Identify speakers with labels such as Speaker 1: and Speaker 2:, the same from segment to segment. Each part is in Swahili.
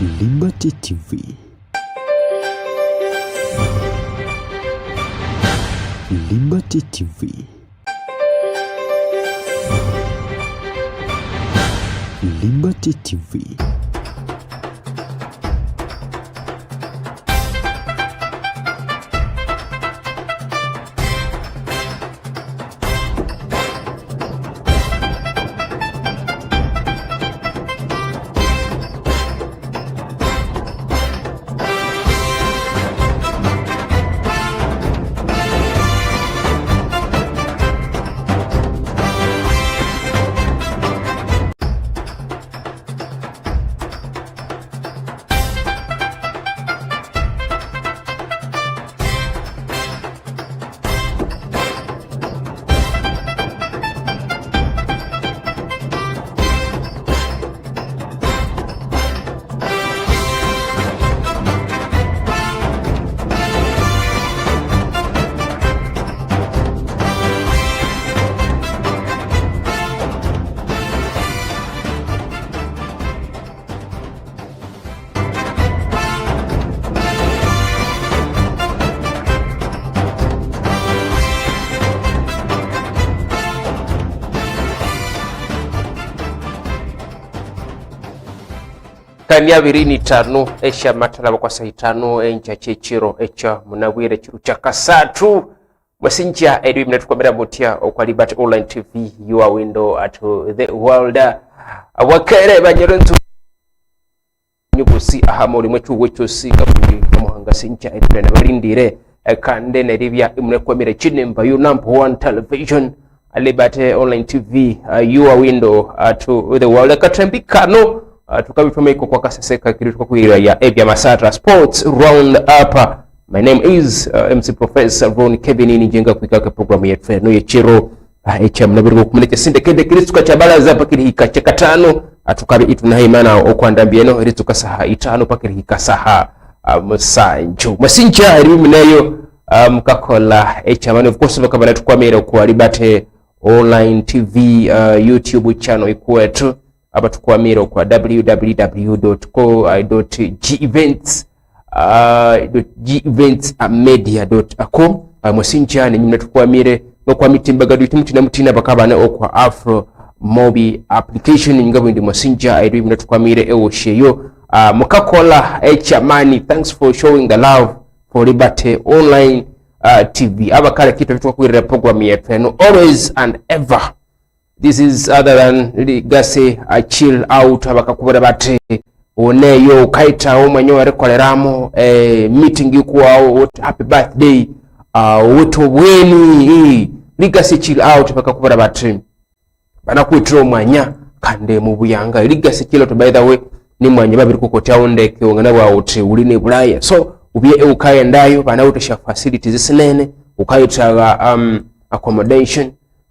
Speaker 1: Liberty TV. Liberty TV. Liberty TV.
Speaker 2: Kanya 25 esha matalaba kwa saitano encha chechiro echa munawire chiru chakasatu mwasinja edu mnatukwamira mutia okwa Liberty Online TV your window at the world wakere banyerentu nyubusi ahamori mwechu wechosi kabuye muhanga sincha edu na barindire kande neribya mnakwamira chinemba you number one television Liberty Online TV your window at the world katambikano tukabitumeiko kwa kaseseka kirutuka kuhira ya ebya masatra sports roundup. My name is MC Professor Ron Kevin Njenga kwikaka programu yetu no yechiro HM nabirgo kumeleke sinde kende kristuka chabala za pakiri hikache katano atukabe itu na imana okwandambieno rituka saha itano pakiri hikasaha musanju masinja erimu nayo mkakola HM and of course bakabana tukwamira kwa Liberty Online TV YouTube channel ikwetu aba tukwamira kwa www.go.geventsmedia.com mwasinja ni nyimna tukwamire no kwa mitimbagadu itimutina mutina bakabana okwa Afro Mobi application ngabo ndi mwasinja aidu nyimna tukwamire ewosheyo mukakola echamani. Thanks for showing the love for Liberty Online TV abakala kitu tukwirira program yetu always and ever. This is other than Legacy chill out abakakubura bate oneyo kaita omwanyo arekoleramo meeting yukwao happy birthday woto weni Legacy chill out abakakubura bate banakwitira omwanya kande mu buyanga. Legacy chill out by the way ni mwanya babiri kukotea ondeke ongana wa ote uline bulaya so ubiye ukaya ndayo banawutesha facilities zisinene ukayita accommodation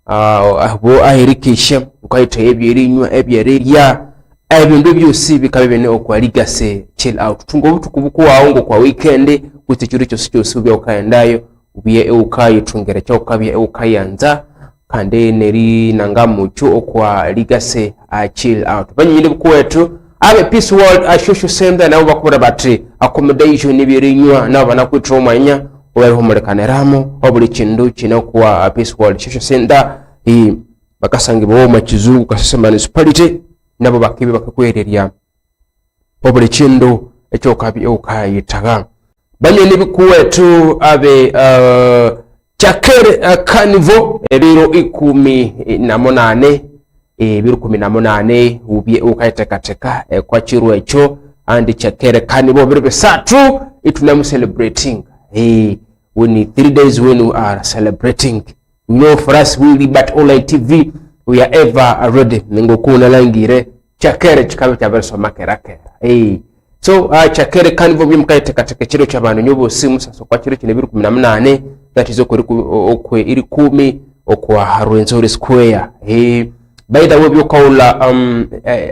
Speaker 2: abo ahirikisha ukayita ebyerinywa ebyerya ebintu byose bikabene okwa Legacy chill out tungo butukubuku waongo kwa weekend kutichiro cyose ubye ukayendayo ubiye ukayitungera cyo kabye ukayanza kande neri nangamucho okwa Legacy chill out banyine bukwetu abe peace world social center nabo bakubura bati accommodation ebyerinywa nabo banakwitira omwanya obaho murekaniramo obuli kindu kino kwa peace world social center bakasangibwa mu kizungu kasese municipality nabo bakibe bakakwererya obuli kindu ekyo kabi okayitaga banyene bikuwetu abe chakere kanivo ebiro 18 ebiro 18 ubye ukayitekateka kwa chiru echo and chakere kanivo biro besatu itunamu celebrating when 3 days when we are celebrating. You know, for us we Liberty Online TV we are ever ready ngokuna langire chakere chikabe cyabeso makerake so chakere kanvo bimkayitekateka chiro cy'abantu nyobo simu saso kwa chiro kine 18 that is okwe iri 10 okwa Harwenzori Square by the way byokaula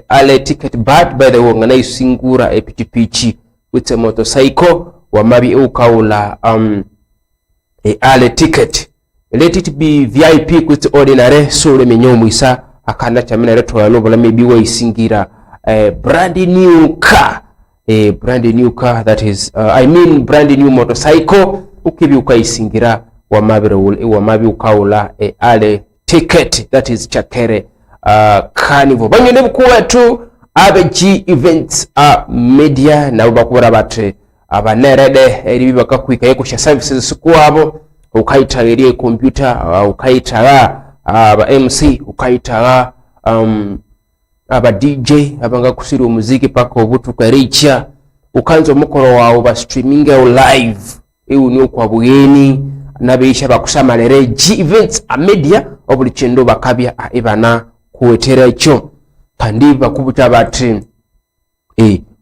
Speaker 2: ale ticket bad by the way ngana isingura epitipichi with a motorcycle wa mabi ukaula ale ticket let it be VIP with ordinary so le menyomu isa akana chamina reto ya lobo la maybe wa isingira brand new car a brand new car, that is brand new motorcycle, ukibi ukayisingira wamabi ukaula ale ticket, that is chakere carnival. Banyone bukuwetu abeji events media na bakubara bate abanerede eribi bakakwika yekusha services kuabo ukayitagira computer ukayitaga aba MC ukayitaga aba DJ abanga kusiri umuziki paka obutuka richa ukanza omukoro wawo ba streaming au live ewu ni kwa bugeni nabeisha bakusamalere events media obulichendo bakabya ibana kuwetera icho kandi bakubuta bati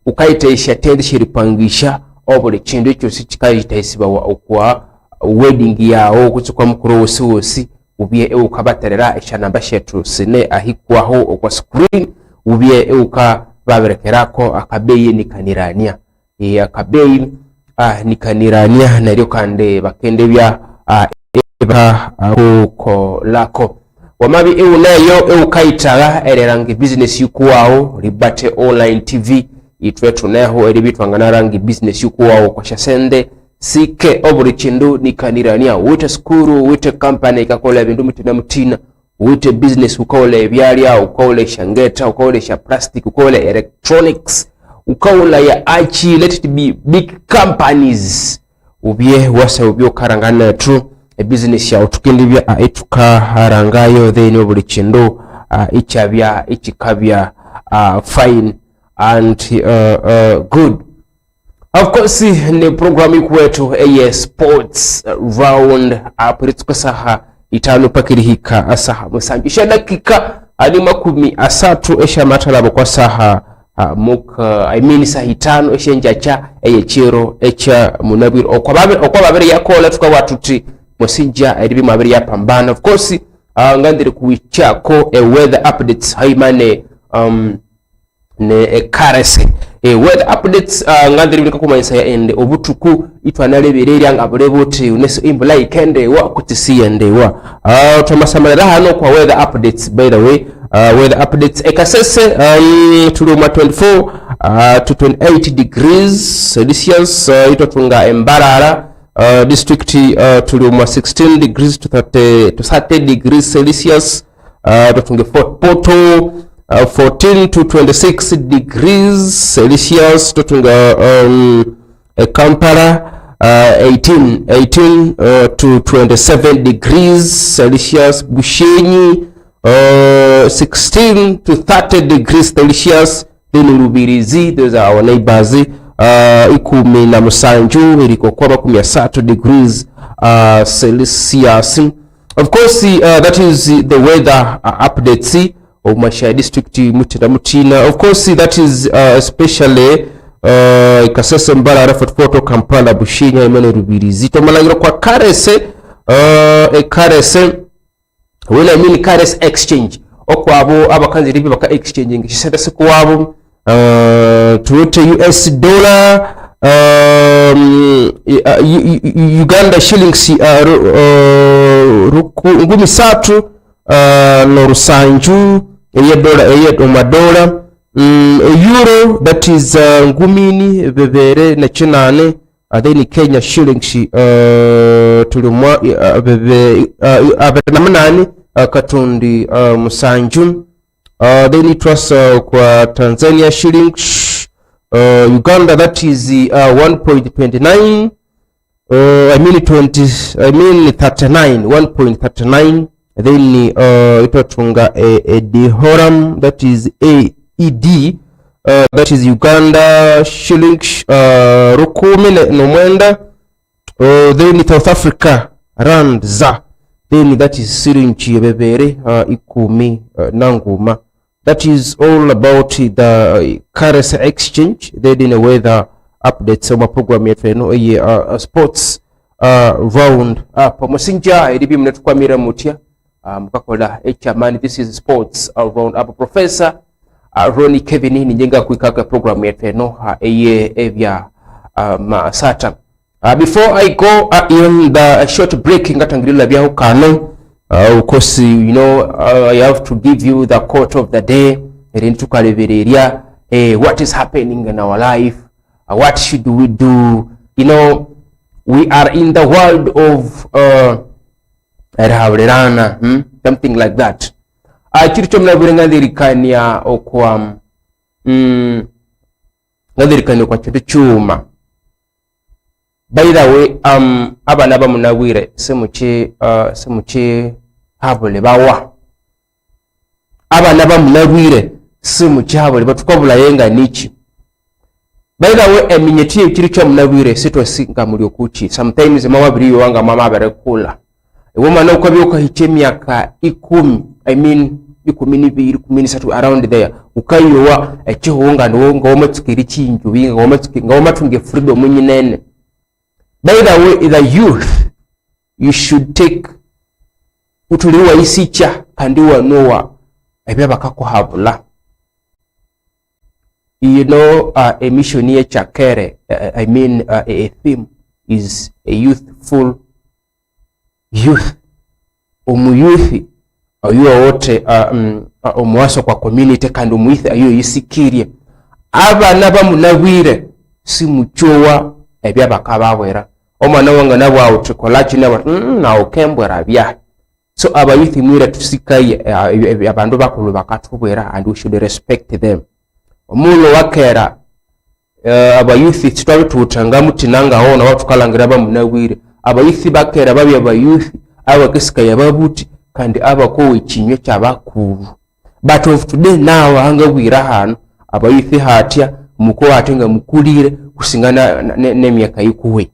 Speaker 2: ukayitesha tende shiripangisha obulichendo icho sikayitesiba okwa wedding yawo kuchukwa mukuru wose ubye ukabaterera eshanamba shetu sine ahikwaho okwa screen ubye ukababerekerako akabeyi nikanirania akabeyi nikanirania naryo kande bakende bya uko lako wamabi nayo ukayitaga ererangi business yukuwawo libate online tv itwetu naho eribitwangana rangi business yukuwawo kwa shasende sike obuli chindu nikanirania wite skuru wite company kakola bindu mutina mutina wite business ukola ebyalya ukola shangeta ukola sha plastic ukola electronics ukola ya achi, let it be big companies ubye wasa ubyo karangana true a business ya utukindibya etuka harangayo then obuli chindu ichabya ichikabya fine and good. Of course ni programu kwetu sports round up ritukasaha itano pakirihika asaha musanjisha dakika ali 30 esha matalabo kwa saha saha itano esha njacha chiro echa munabiro okwababere yakola tukawatuti musinja eribi mabere yapambana. Of course ngandire kuichako weather updates haimane ne karese weather updates ngandiri bika kumanisa ya ende obutuku itwanaleberera ngabulebote uneso imbula ikende wa kutisiye ndewa tumasamalira hano kwa weather updates. By the way weather updates ekasese tuluma 24 to 28 degrees Celsius itotunga Embarara district tuluma 16 degrees to 30 degrees Celsius itotunga Fort Portal 14 to 26 degrees Celsius totunga Kampala 18 to 27 degrees Celsius Bushenyi 16 to 30 degrees Celsius then Rubirizi, those are our neighbors. Ikumi na Musanju iliko kwa 13 degrees Celsius. Of course that is the weather update of Mashaya district mutina mutina. Of course that is especially Kasese Mbarara Fort Kampala Bushinya Imene Rubirizi tomalagiro kwa karese karese when I mean karese exchange okwabo abakanzi ribi baka exchange ngisenda sikuwabo tuote US dollar Uganda shillings ngumi satu no rusanju $1 euro that is ngumini bebere na chinane then Kenya shillings tulumwa abenamanani katundi musanju then it was kwa Tanzania shillings Uganda that is 1.29 39 1.39 then itotunga dirham that is AED that is Uganda shillings rukumi no mwenda then South Africa rand za then that is sirinchi bebere ikumi nanguma. That is all about the currency exchange. Then in a weather updates on my program yetu sports round up musinja edibi mnatukwamira mutia mukakola man. This is sports round up. Professor Ronnie Kevin ni njenga kuikaka program yetu evya masata. Before I go in the short break ngatangirila bya hukano of course you know I have to give you the quote of the day erintuka levereria what is happening in our life what should we do? You know, we are in the world of something like that. Chiri chomna burenga dirikania okwa ngadirikania kwa chintu chuma. By the way, abana bamunabwire semuche habole bawa. Abana bamunabwire semuche habole batukabula yenga nichi. By the way, eminyeti chiri chomunabwire sitwasinga mulyo kuchi. Sometimes mama biriyo wanga mama barekula. Woman no kwabi ukahiche myaka 10, I mean 12, 13 around there. Ukayiwa echihuunga ngo omatukiri chinju binga ngo omatunge freedom nyinene. By the way, the youth, you should take utuliwa isicha kandi wanowa ebya bakakuhabula. You know, a mission here chakere, I mean a theme is a youthful youth. Umuyuthi ayuwa wote omwaso kwa community kandi umuyuthi ayuwa yisikirie. Abana bamunabwire simuchowa ebya bakabawera. Omwana wanga nabo awuchikolachi nabo na okembwera bya. So abayuthi mwira tusikaye abandu bakulu bakatubwera, and we should respect them. Omulo wakera abayuthi titwabe tutanga mutinanga hona watu kalangira bamunabwire. Abayuthi bakera babya abayuthi abakisikaye babuti kandi abako ikinywe cyabakuru. But of today now hangabwira hano abayuthi hatya muko hatenga mukulire kusingana nemyaka yikuwe.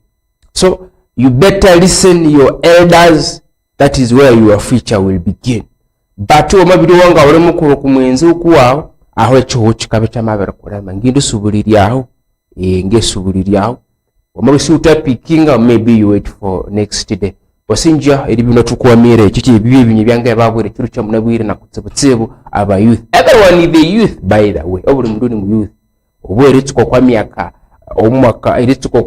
Speaker 2: So you better listen your elders. That is where your future will begin. But omabiri wanga ole mukuru kumwenzi ukuwa aho echo kikabe cyamabera kurama ngindu subuliri aho ngesubuliri aho omabisi utapikinga, maybe you wait for next day. Wasinja eribino tukwamire chichi ebibi binyi byange babwire kiru kya munabwire na kutsibutsibu aba youth. Everyone is the youth, by the way. Obuli mnduni mu youth. Obwere tuko kwa myaka omwaka erituko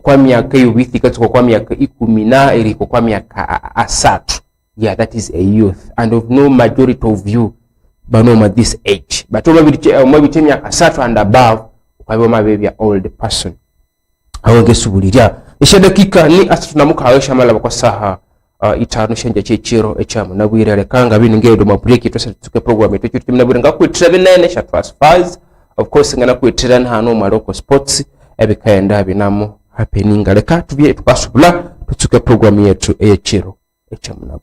Speaker 2: kwa myaka yubithika tuko kwa myaka 10 eriko kwa myaka asatu. Yeah, that is a youth, and of no majority of you banoma this age. But omabiti myaka asatu and above ukaba mabebi old person. Awenge subulira ishadakika ni atunamuka awesha mala kwa saha itanu shenja chechiro echamu nabwire rekanga bini ngedo mapureki twese tuke program yetu cyuti nabwire ngakwitira binene sha transfers. Of course ngana kwitira hano maroko sports ebikaenda binamo happening. Leka tubye tukasubula tuke program yetu echiro echamu nabwire.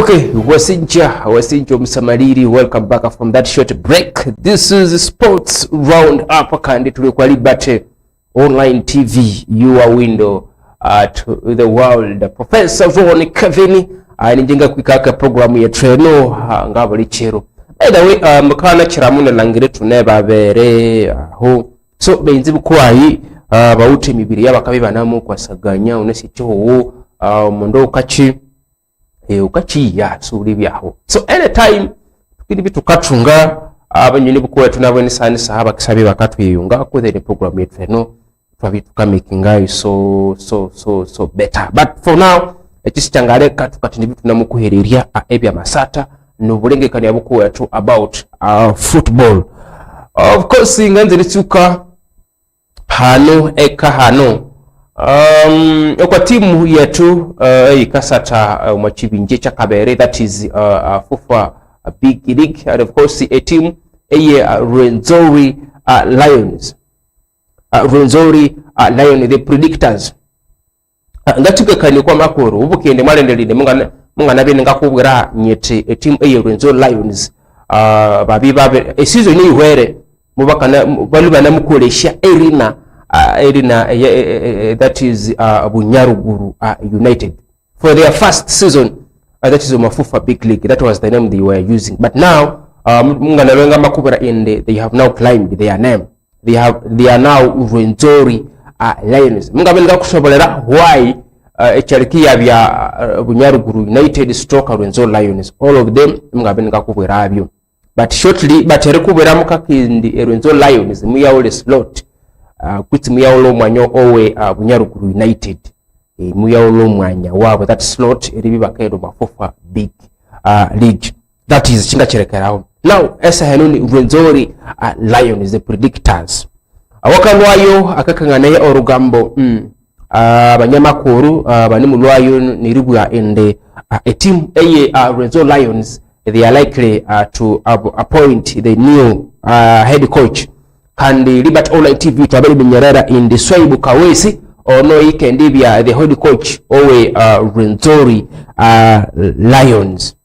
Speaker 2: Okay, wasinja msamariri, welcome back from that short break. This is Sports Roundup kandi tulikuwa Liberty Online TV, your window to the world. Professor Von Kevin aninjenga kwikaka programu ya treno ngabo lichero. By the way, mukana chiramune langire tuneba bere aho. So benzi bukwayi bawute emibiri yabakabibanamu kwasaganya unesi cyo mundo kachi ukachiya suri byaho. So anytime tukiri bitukacunga abanyoni bukuwe tunabone sani sahaba kisabe bakatwiyunga ko the program yetu no twabituka making so better. But for now ekisichangale katukatindi bitu namukuhereria ebya masata no bulengekani yabukuwe tu about football. Of course nganze litsuka hano kwa timu yetu ikasata mwachibinje cha kabere, that is FUFA big league, and of course a team Rwenzori Lions, the predictors ngatuke kani kwa makuru ubukende malendelide mungana bene ngakubwira nyete a team Rwenzori Lions babe a season ni where mubakana balubana mukolesha erina that is Bunyaruguru United for their first season. That is FUFA Big League. That was the name they were using. But now mungana wenga makubera they have now climbed their name. They are now Rwenzori Lions. Mungabenga kusobolera why echarikia bya Bunyaruguru United stroke Rwenzori Lions. All of them mungabenga kubera abyo. But shortly bateri kubera mukakindi Rwenzori Lions muya ole slot. Kuti muya ole mwanyo owe Bunyaruguru United. Muya ole mwanya wabo that slot eribi bakaero mafofa big league. That is chinga cherekeraho. Now esa henuni Rwenzori Lions the predictors. Awakalwayo akakanganaye orugambo abanyamakuru bani mulwayo niribwa ende a team eye Rwenzori Lions they are likely to appoint the new head coach kandi Liberty Online TV tabari binyarara in the Swaibu Kawesi ono ikendibya the head coach owe Rwenzori Lions.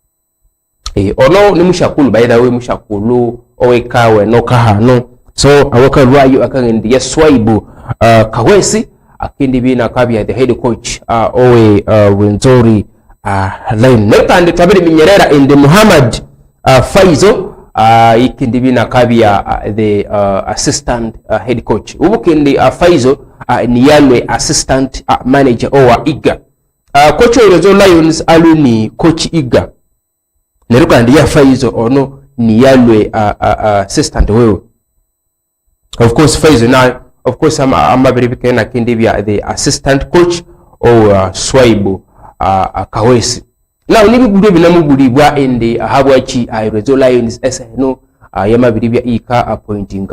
Speaker 2: Ono ni mushakulu by the way mushakulu owe kawe no kahano so awaka lwayo akangendi ya Swaibu Kawesi akindi bina kabya the head coach owe Rwenzori Lions. Nekandi tabiri minyerera in the Muhammad Faizo ikindi bina kabya the assistant head coach ubukindi Faizo ni yalwe assistant manager owa Iga coach Rwenzori Lions aluni coach Iga neruka ndi ya Faizo ono ni yalwe assistant wewe. Of course Faizo now of course I'm very big kindi bya the assistant coach or Swaibu Kawesi. Now nibi gudu binamubulibwa ende habwachi Rwenzori Lions SNO yamabiri bya ika appointing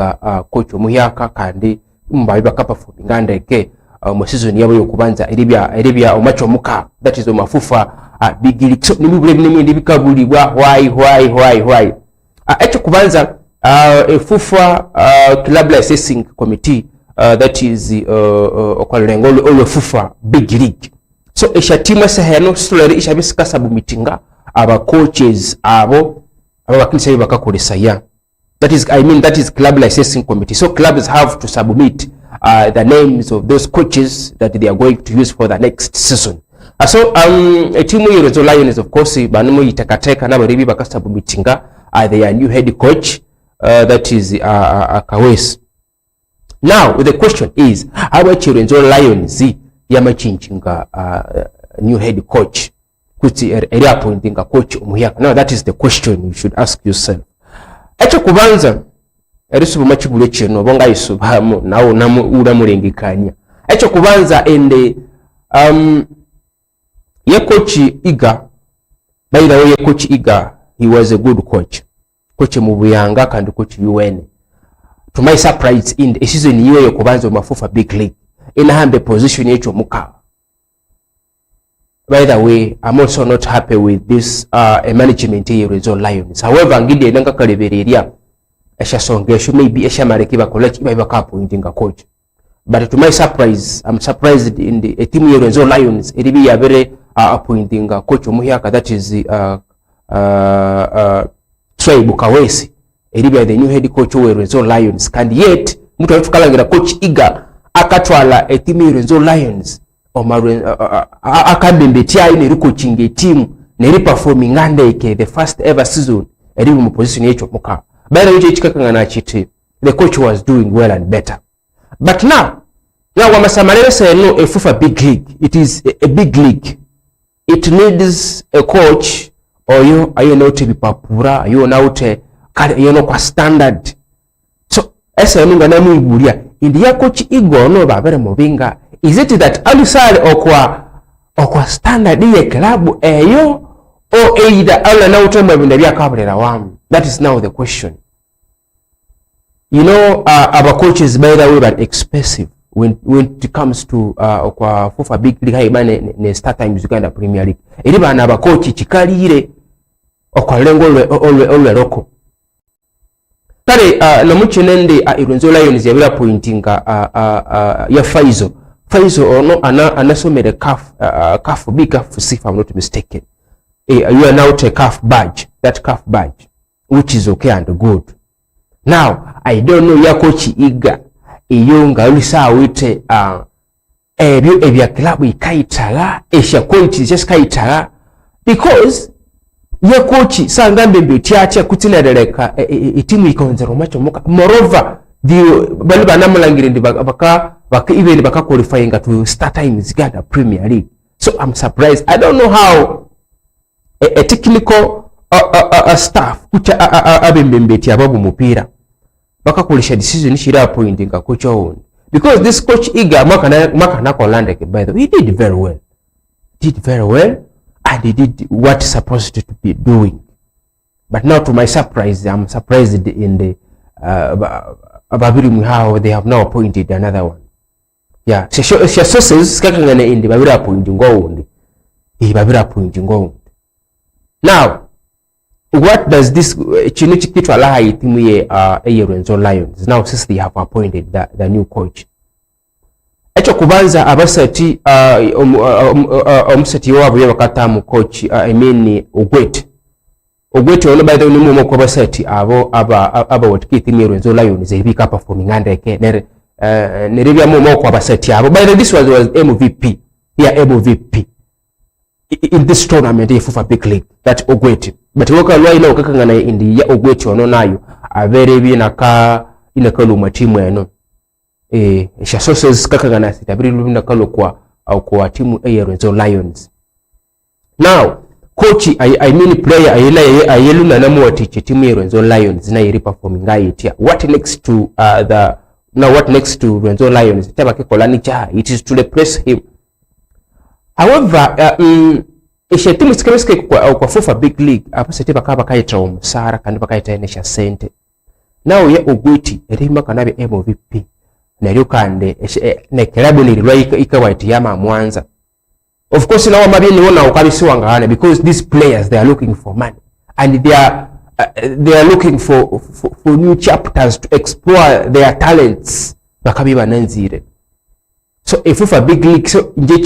Speaker 2: coach omuhyaka kandi mbabiba performing andeke mu season yabo yokubanza eribya omacho muka that is omafufa big league. So nibi bine ndibikabulibwa why echo kubanza FUFA club licensing committee that is okwalengo olwe FUFA big league. So esha timu seheno story esha bisika submittinga aba coaches abo bakinisa bakakolesa ya that is club licensing committee. So clubs have to submit the names of those coaches that they are going to use for the next season. So a team ya Rwenzori Lions of course banumu itakateka na baribi bakasubmittinga their new head coach that is Kawesi. Now the question is how much Rwenzori Lions yamachinjinga new head coach kuti eri appointing a coach omuyaka. Now that is the question you should ask yourself. Echo kubanza erisubu machibule cheno bonga isubamo nawo uramurengekanya. Echo kubanza ende ye coach Iga, by the way ye coach Iga he was a good coach. Coach mubuyanga kandi coach UN. To my surprise in the season yiwe yokubanza mafufa big league in hambe position yecho muka. By the way, I'm also not happy with this management here Rwenzori Lions. However, ngide nanga kalebereria esha songesho maybe esha marekiba college iba appointing a coach. But to my surprise, I'm surprised in the team here Rwenzori Lions eribi ya bere appointing a coach omuhyaka that is Swaibu Kawesi eribi the new head coach we Rwenzori Lions. And yet mtu afukalangira coach Iga akatwala a team here Rwenzori Lions akabembetia ine coaching team neri performing andeke the first ever season eribi mu position yecho muka. By the way chikakangana chiti the coach was doing well and better. But now wamasamalele seno a FUFA big league. It is a big league. It needs a coach oyo ayo note bipapura ayo naute kale yono kwa standard. So esa nunga namu iburia indi ya coach Igo no babere mobinga. Is it that alisale okwa standard ye club eyo or either ala naute mabinda bya kabrera wamu? That is now the question. You know, our coaches by the way are expensive when it comes to kwa FUFA big league haibane ne start times Uganda Premier League. Eriba na abakochi chikalire okwa lengo olwe roko. Kale na muchenende Rwenzori Lions yabira pointing ya Faizo ono anasomere CAF big CAF if I'm not mistaken. You are now to a CAF badge, that CAF badge, which is okay and good. Now I don't know ya coach Iga iyonga ulisa wite ebya club ikaitala esha coach just kaitala because ye coach sangambe mbitiacha kutinereleka itimu ikonzero macho muka moreover bali banamulangire ndi baka even baka qualifying to start times Uganda Premier League. So I'm surprised. I don't know how a technical staff kucha abembembeti ababu mupira baka kulisha decision shira appointing a coach on, because this coach Iga makana Kolande, by the way, he did very well. And he did what he's supposed to be doing. But now to my surprise, I'm surprised in the how they have now appointed another one. Yeah, she sources kakangana in the babira appointing go. Now, what does this chinichi kitu alaha itimu ye Renzo Lions now since they have appointed the new coach? Echo kubanza abasati omusati wabo yabakatamu coach I mean Ogwete ono by the way mu ko basati abo watikiti itimu Renzo Lions ebika performing andeke neribya mu ko basati abo. By the way, this was MVP. Yeah, MVP in this tournament for big league that Ogwete, but woka lwa ina okakangana indi ya Ogwete ono nayo avere bi inakalu matimu eno sha sources kakangana sitabiri lubina kalo kwa timu Renzo Lions. Now coach I mean player ayeluna namu watiche timu Renzo Lions na iri performing aitia. What next to what next to Renzo Lions tabake kolani cha it is to replace him. However, timu sikemeske kwa FIFA big league apa sete bakaba kaita omusara kandi bakaita enesha sente. Now ye Ogwete erima kanabe MVP neryo kande ne club ni lwa ikawaiti yama Mwanza. Of course now mabini wona ukabisi wangana, because these players they are looking for money and they are looking for new chapters to explore their talents bakabi bananzire. So if FIFA big league so nje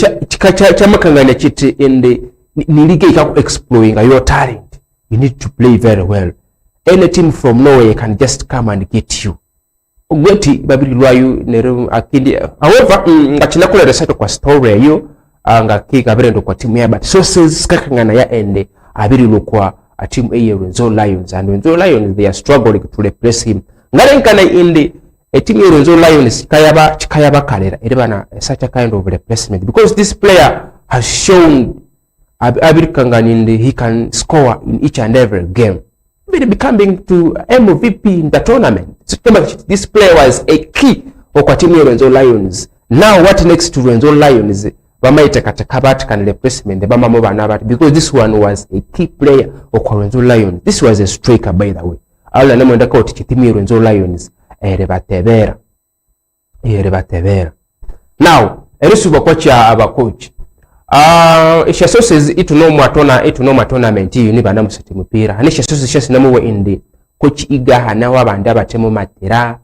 Speaker 2: cha makangana chiti in the league ikaku exploring your talent, you need to play very well. Any team from Norway can just come and get you. Ogwete babiri lwayu nero akindi. However, ngachina kula research kwa story yo ngakika berendo kwa timu ya, but sources kakangana ya ende abiri lokwa a team Renzo Lions, and Renzo Lions they are struggling to replace him. Ngalenkana indi a team Renzo Lions kayaba kalera eribana such a kind of replacement, because this player has shown abiri kangana indi he can score in each and every game, even becoming to MVP in the tournament. So this player was a key kwa timu Renzo Lions. Now what next to Renzo Lions? Bamaita katakabati kan replacement bama moba nabati, because this one was a key player kwa Renzo Lions. This was a striker, by the way. Ala namwenda kwa timu Renzo Lions erebatebera. Now erisuba kocha aba coach isha sources itu no tournament yi ni bana musati mupira hanisha sources shasi namuwe indi coach Iga hana wabanda batemo matera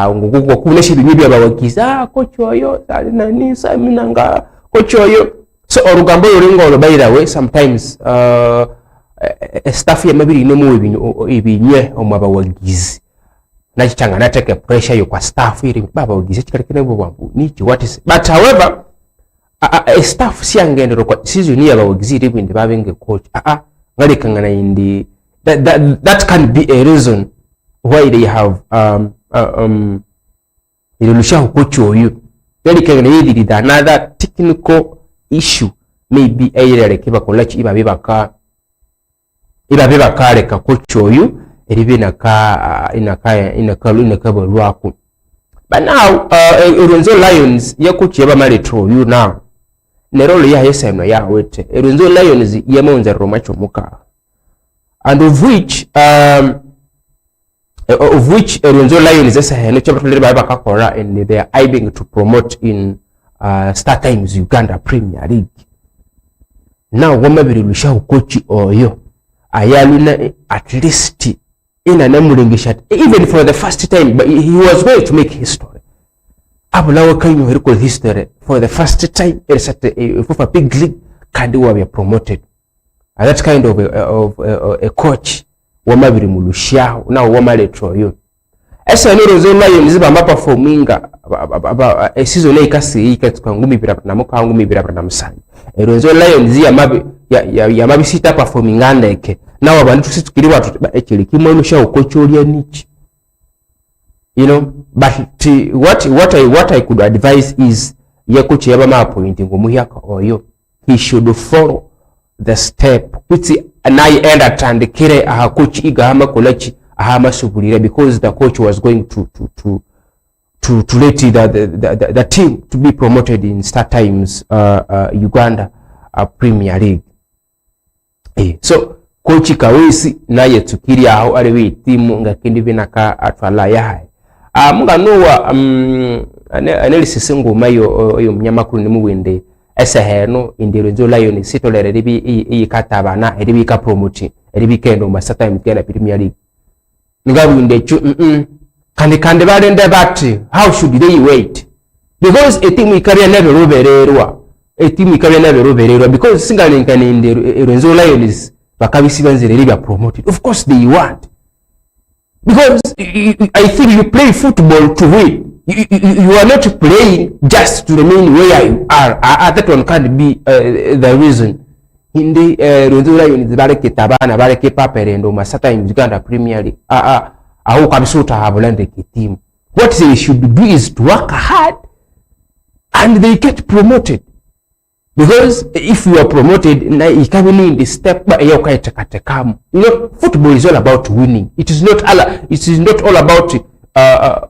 Speaker 2: ngugugo kuneshi binyibi abawagiza coach oyo nani saminanga coach oyo. So orugambo yoringo by the way sometimes staff ya mabiri nemu ibinye omabawagizi nachichanga na take pressure yo kwa staff iri baba wagize chikalekene bwambu niki what is, but however a staff siyangendero kwa season ya bawagizire bindi babenge coach ngalikangana indi that can be a reason why they have ilusha coach oyo ngalikangana yidi another technical issue maybe ayirere kiba kolachi iba bibaka leka coach oyo eribina ka inakalu lwako. But now Renzo Lions yakuchi yaba maritro you now nerolo ya yeseno ya wete Renzo Lions yamonza romacho muka, and of which Renzo Lions esa heno chabatulere baba kakora, and they are aiming to promote in Star Times Uganda Premier League. Now wamabiri lusha coach oyo ayaluna at least in an emulingishat even for the first time, but he was going to make history. Abulawa can you recall history for the first time for a big league can do be promoted, and that kind of a coach wamabiri mulusha now wamaletro yo esa ni Renzo Lions ba performinga a season ikasi ikatuka ngumi bila na muka ngumi bila na musani Renzo Lions ya mabi sita performing andeke nawe abantu tusitukiri watu ekiri kimwe mushawo kocholya niki, you know. But what I could advise is yakuchi yabama appointing omuyaka oyo, he should follow the step kuti naye enda atandikire aha coach igahama kolachi ahama subulira, because the coach was going to let the team to be promoted in Star Times Uganda Premier League. So coach Kawesi naye tukiri aho aliwe timu ngakindi binaka atwala yahaye munga nowa analysis ngoma yo mnyamakuru ni muwende esaheno indiro nzo lion sitolere ribi ikatabana ribi ka promote ribi kendo ma Star Times Uganda Premier League ngabunde chu kandi balende bati how should they wait, because a team ikabya nabe robererwa because singalingane indiro nzo lions bakabisi banzire ribi promoted. Of course they want, because I think you play football to win. You are not playing just to remain where you are. That one can't be the reason. In the Rundula unit, Bareke Tabana, Bareke Paperendo, Star Times Uganda Premier League. How come so to have landed a team? What they should do is to work hard and they get promoted. Because if you are promoted, you can in the step by your come. You know, football is all about winning. It is not all about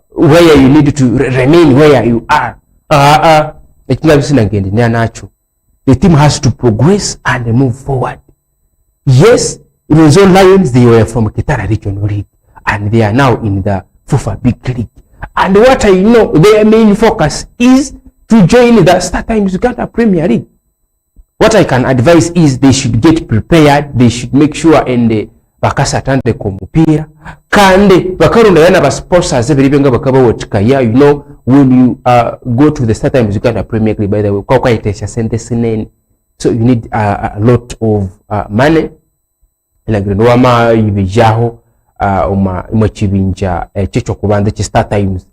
Speaker 2: where you need to remain where you are. The team has to progress and move forward. Yes, in the Zone Lions, they were from Kitara Regional League and they are now in the FUFA Big League. And what I know, their main focus is to join the Star Times Uganda Premier League. What I can advise is they should get prepared. They should make sure and bakasatande kumupira kandi bakarunda yana ba sponsors ebiribenga bakaba wochikaya, you know, when you go to the Star Times Uganda Premier League, by the way, kwa itesha sente sinene, so you need a lot of money ila grenwama ibijaho umachibinja chicho kubanda chi Star Times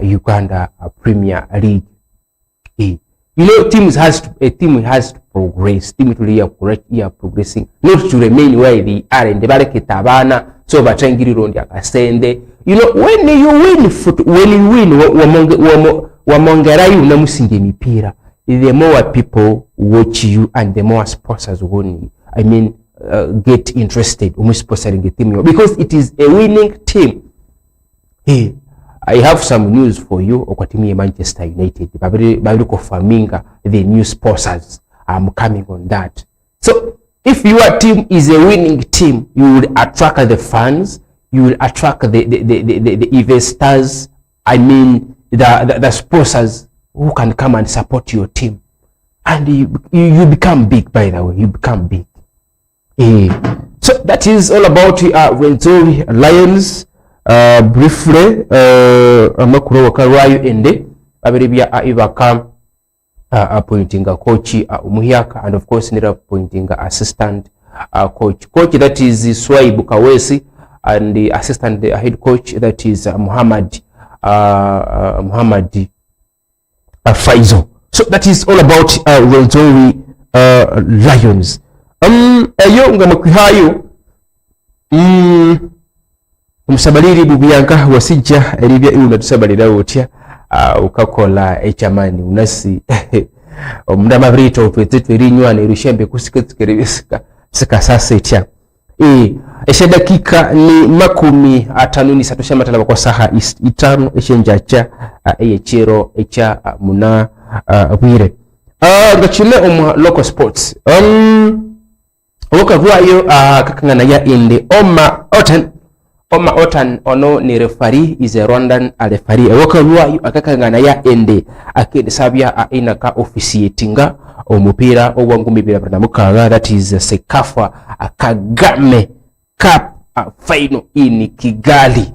Speaker 2: Uganda Premier League. You know, a team has to progress. Team to be progressing, not to remain where they are. And the bareke tabana, so batangiri rondi akasende. You know, when you win, wamongerayu na musinge mipira, the more people watch you and the more sponsors won. I mean, get interested in sponsoring the team because it is a winning team. Hey, I have some news for you. Okwatimi Manchester United. Babiri confirming the new sponsors. I'm coming on that. So if your team is a winning team, you will attract the fans. You will attract the investors. I mean the sponsors who can come and support your team, and you become big. By the way, you become big. So that is all about Rwenzori Lions. Briefly, amakuru wakarwayo ende abiribya ibaka appointing a coach umuyaka, and of course nira appointing assistant coach that is Swaibu Kawesi, and the assistant head coach that is Muhammad Faizo. So that is all about Rwenzori Lions. Ayo ngamakwihayo umusabaliri bubiyanka wasijja eribya iuna tusabalira wotya ukakola echamani unasi omundama brito petete rinywane rushembe kusikatsikiribisika sika sasa etya eshadakika ni 50 shamatala kwa saha 5 eshenjacha eyechero echa muna bwire ngachile local sports okavwayo kakangana ya inde Oma Otan ono ni referee, is a Rwandan referee. Okavwayo akakangana ya inde akede sabya inaka officiatinga omupira ogwangumi bila mukaga, that is Sekafa Kagame Cup final in Kigali.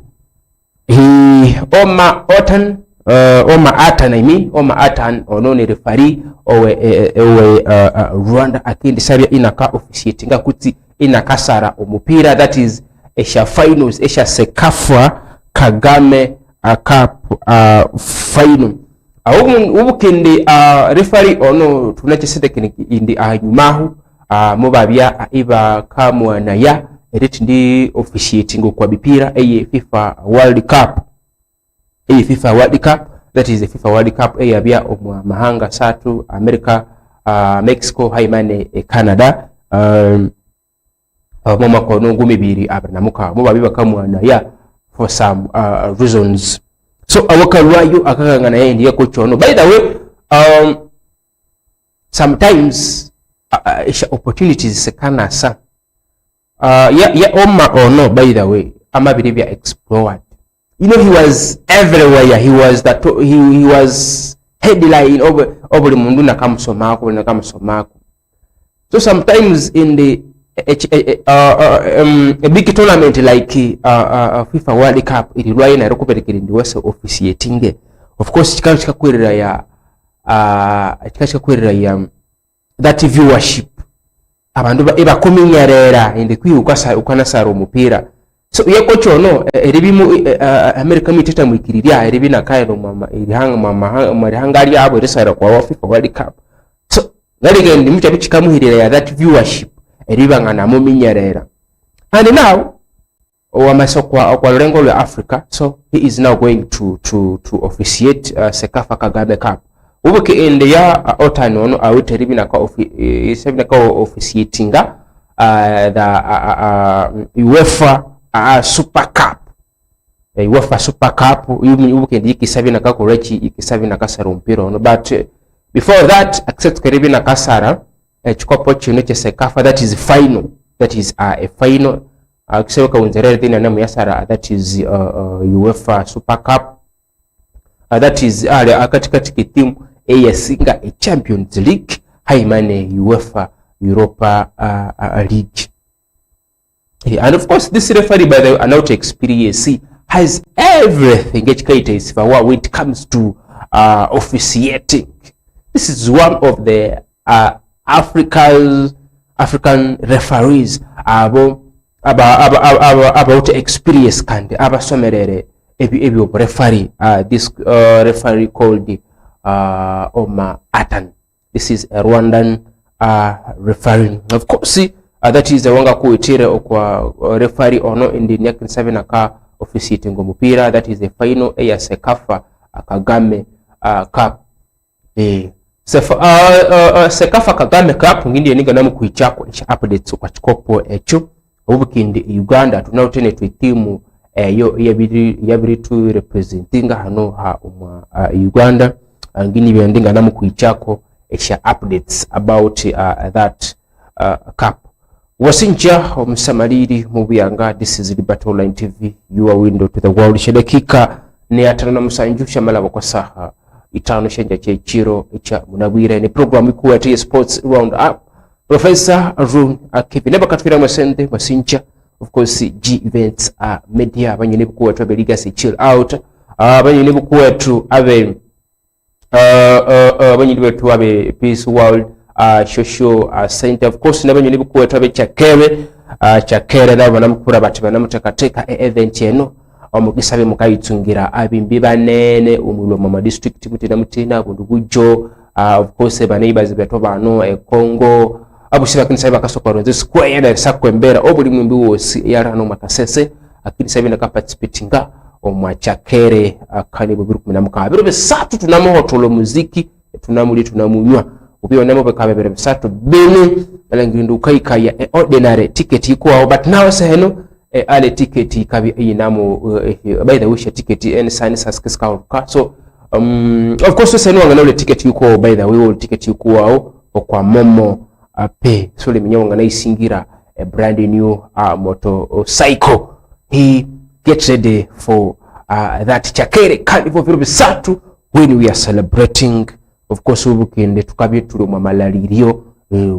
Speaker 2: Oma Atan ono ni referee owe Rwanda akede sabya inaka officiatinga kuti inakasara omupira, that is Esha finals, Esha Sekafa Kagame Cup final. Ubukindi referee ono tunachesete indi anyumahu mubabya iba kamwana ya edit ndi officiating kwa bipira eye FIFA World Cup. FIFA World Cup, that is the FIFA World Cup eyabya omwa mahanga satu America, Mexico, haimane Canada, mama kono 2024 mubabya bakamwana ya for some reasons. So awakalwayo akakangana yeye ndiye coach ono. By the way, sometimes opportunities sekana sa Oma or no, by the way, Amabiribia explored. You know, he was everywhere. He was he was headline over the mundu na kama somako. So sometimes in the a big tournament like FIFA World Cup, it is na rekupelekera ndi wase officiating. Of course, chikakwirira ya that viewership. Abantu eba kuminyerera indi kwiyukasa ukanasara umupira. So yakocho ono eribimu America miteta mwikiriria eribina kairo mama irihanga mama hangari abo resara kwa FIFA World Cup. So ngalige ndi mucha bichikamuhirira ya that viewership eribangana mu minyerera. And now wamasokwa kwa lengo la Africa, so he is now going to officiate Sekafa Kagame Cup. Ubuke ende ya otani ono awite ribina ka officiatinga the UEFA Super Cup. UEFA Super Cup ubuke ndi ikisabina ka korechi ikisabina kasara umpira ono. But before that, accept karibina kasara chikopo chino che Sekafa, that is final. That is a final. Akisema ka unzerere dina namu yasara, that is UEFA Super Cup. That is katikati kitimu eyasinga a Champions League haimane UEFA Europa League. And of course this referee, by the way, experience has everything when it comes to officiating. This is one of the African referees about experience kandi abasomerere ebyo referee. This referee called Oma Atan. This is a Rwandan referee. Of course, that is the wanga kuitire okwa referee ono indi nyakin 7 aka officiating omupira. That is the final ya Sekafa Kagame Cup. Sekafa Kagame Cup ngindi niga namu kuichako isha updates kwa chikopo echo ubukindi Uganda tunautene twitimu yo yabiri tu representing hano ha Uganda. Ngini byandinga namu kuichako esha updates about that cup. Wasinja omusamaliri mubiyanga. This is Liberty Online TV, your window to the world. Shedekika ne atana musanjusha malabo kwa saha itano shenja chechiro echa munabwire ni program iku ya Sports Roundup. Professor Arun Akipi neba katufira mwasende masinja. Of course G events media banyene bukuwa tu abe legacy chill out. Banyene bukuwa tu abe banyene bukuwa tu abe Peace World social center. Of course nabanyene bukuwa tu abe chakere nabo namukura bati banamutakateka event yeno omugisabe mukayitsungira abimbi banene umulo mama district mutina mutina bundugujo. Of course ba neighbors beto bano Congo abushira kinsa bakasokwa ronze square na sakwembera obuli mwimbi wose yarano makasese akini sabe na participatinga omwachakere akani bubiru 10 biro besatu tunamo hotolo muziki tunamuli tunamunywa ubiyo nemo bekabe bere besatu bene alangirindu kaikaya ordinary ticket iko. But now seheno ale ticket kabi inamo by the wish ticket and sign saskiska. So of course seheno ngana ole ticket iko by the way ticket iko wao kwa momo pay. So le minyonga na isingira a brand new motorcycle. He gets ready for that chakere carnival biro besatu when we are celebrating. Of course ubukende tukabye turi mu malalirio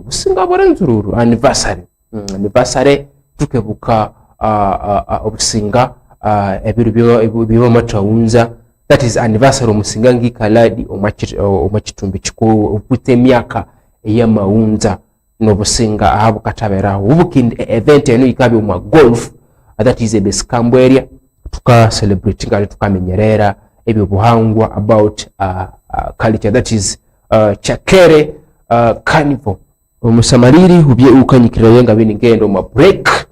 Speaker 2: businga borenzururu anniversary tukebuka obusinga ebiro matawunza. That is anniversary omusinga ngikaladi omachitumbi chiko upute myaka ya maunza no businga ahabu katabera ubukinde event eno ikabe mu golf. That is a beskambo area tuka celebrating ali tukamenyerera ebyo buhangwa about culture. That is chakere carnival umusamariri ubye ukanyikira yenga bini ngendo ma break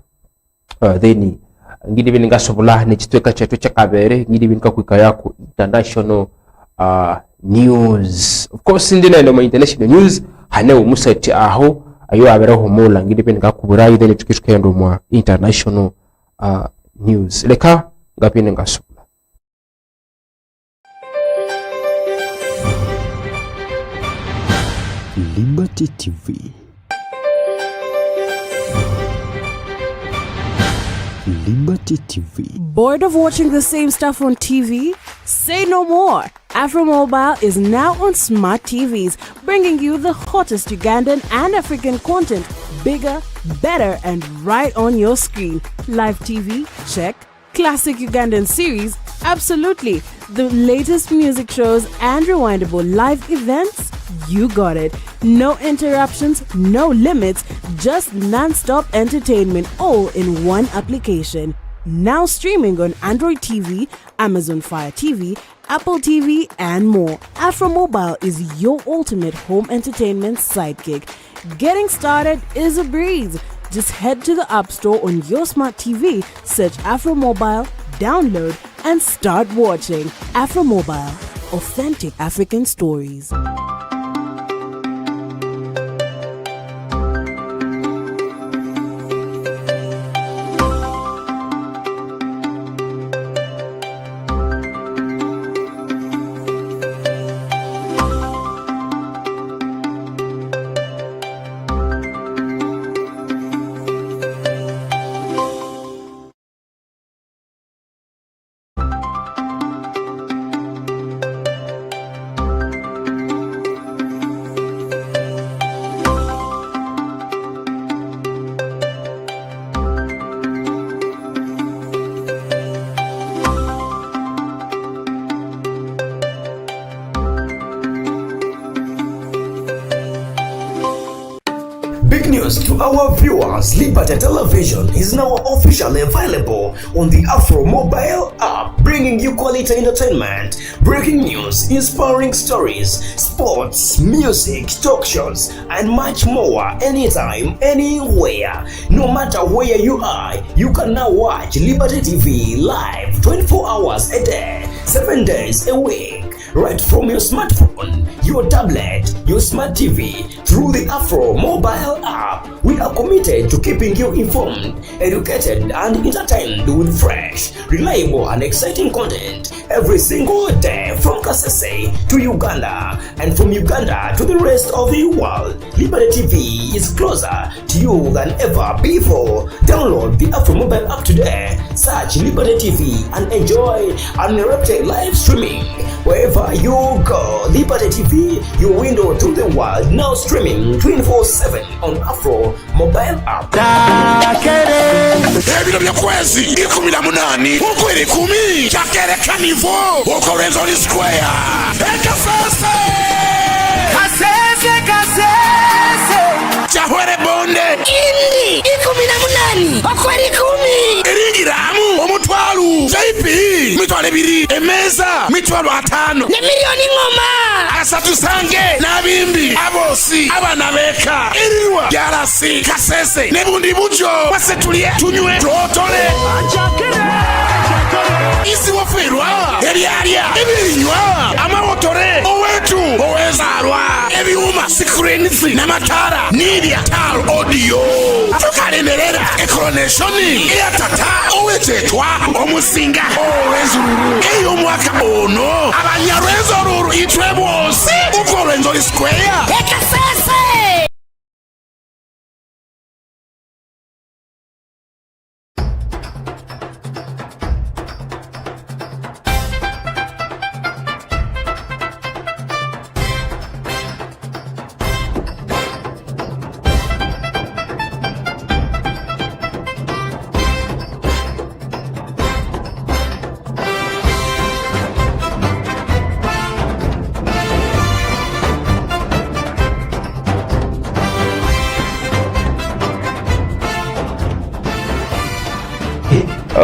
Speaker 2: then ngidi bini ngasobola n'ekitweka kyatu kyakabere ngidi bini kakwika yako international news. Of course ndina ndo ma international news hane umusati aho ayo aberaho mola ngidi bini ngakuburayi then tukishikendo mu international news leka ngapine ngasobola.
Speaker 1: Liberty TV. Liberty TV.
Speaker 3: Bored of watching the same stuff on TV? Say no more. Afro Mobile is now on smart TVs, bringing you the hottest Ugandan and African content, bigger, better, and right on your screen. Live TV? Check. Classic Ugandan series? Absolutely. The latest music shows and rewindable live events? You got it. No interruptions, no limits, just non-stop entertainment all in one application. Now streaming on Android TV, Amazon Fire TV, Apple TV, and more. Afro Mobile is your ultimate home entertainment sidekick. Getting started is a breeze. Just head to the App Store on your smart TV, search Afro Mobile, download, and start watching. Afro Mobile, authentic African stories.
Speaker 4: Big news to our viewers, Liberty Television is now officially available on the Afro Mobile app, bringing you quality entertainment, breaking news, inspiring stories, sports, music, talk shows, and much more anytime, anywhere. No matter where you are, you can now watch Liberty TV live 24 hours a day, 7 days a week. Right from your smartphone, your tablet, your smart TV, through the Afro Mobile app. We are committed to keeping you informed, educated, and entertained with fresh, reliable, and exciting content every single day from Kasese to Uganda, and from Uganda to the rest of the world. Liberty TV is closer to you than ever before. Download the Afro Mobile app today, search Liberty TV, and enjoy uninterrupted live streaming wherever you go. Liberty TV, your window to the world, now streaming 24/7 on Afro Mobile app.
Speaker 5: Ebiro bya kwezi 18 ukweli 10 chakere kanivo ukorenzo ni square ekafase kasese chahwere bonde ini 18 ukweli 10 eringiramu omutwalu JP mitwale 2 emeza mitwalo 5 ne milioni ngoma asatu sange nabimbi abosi abana beka iriwa yarasi kasese ne bundi bujo base tulie tunywe totole isi wafirwa eriaria ebinywa amawotore owetu owezarwa ebiuma screens na matara media tal audio tukaremerera coronation ya tata owetetwa omusinga owezururu eyo mwaka ono abanyarwezoruru itwebose ukorenzo square ekasese.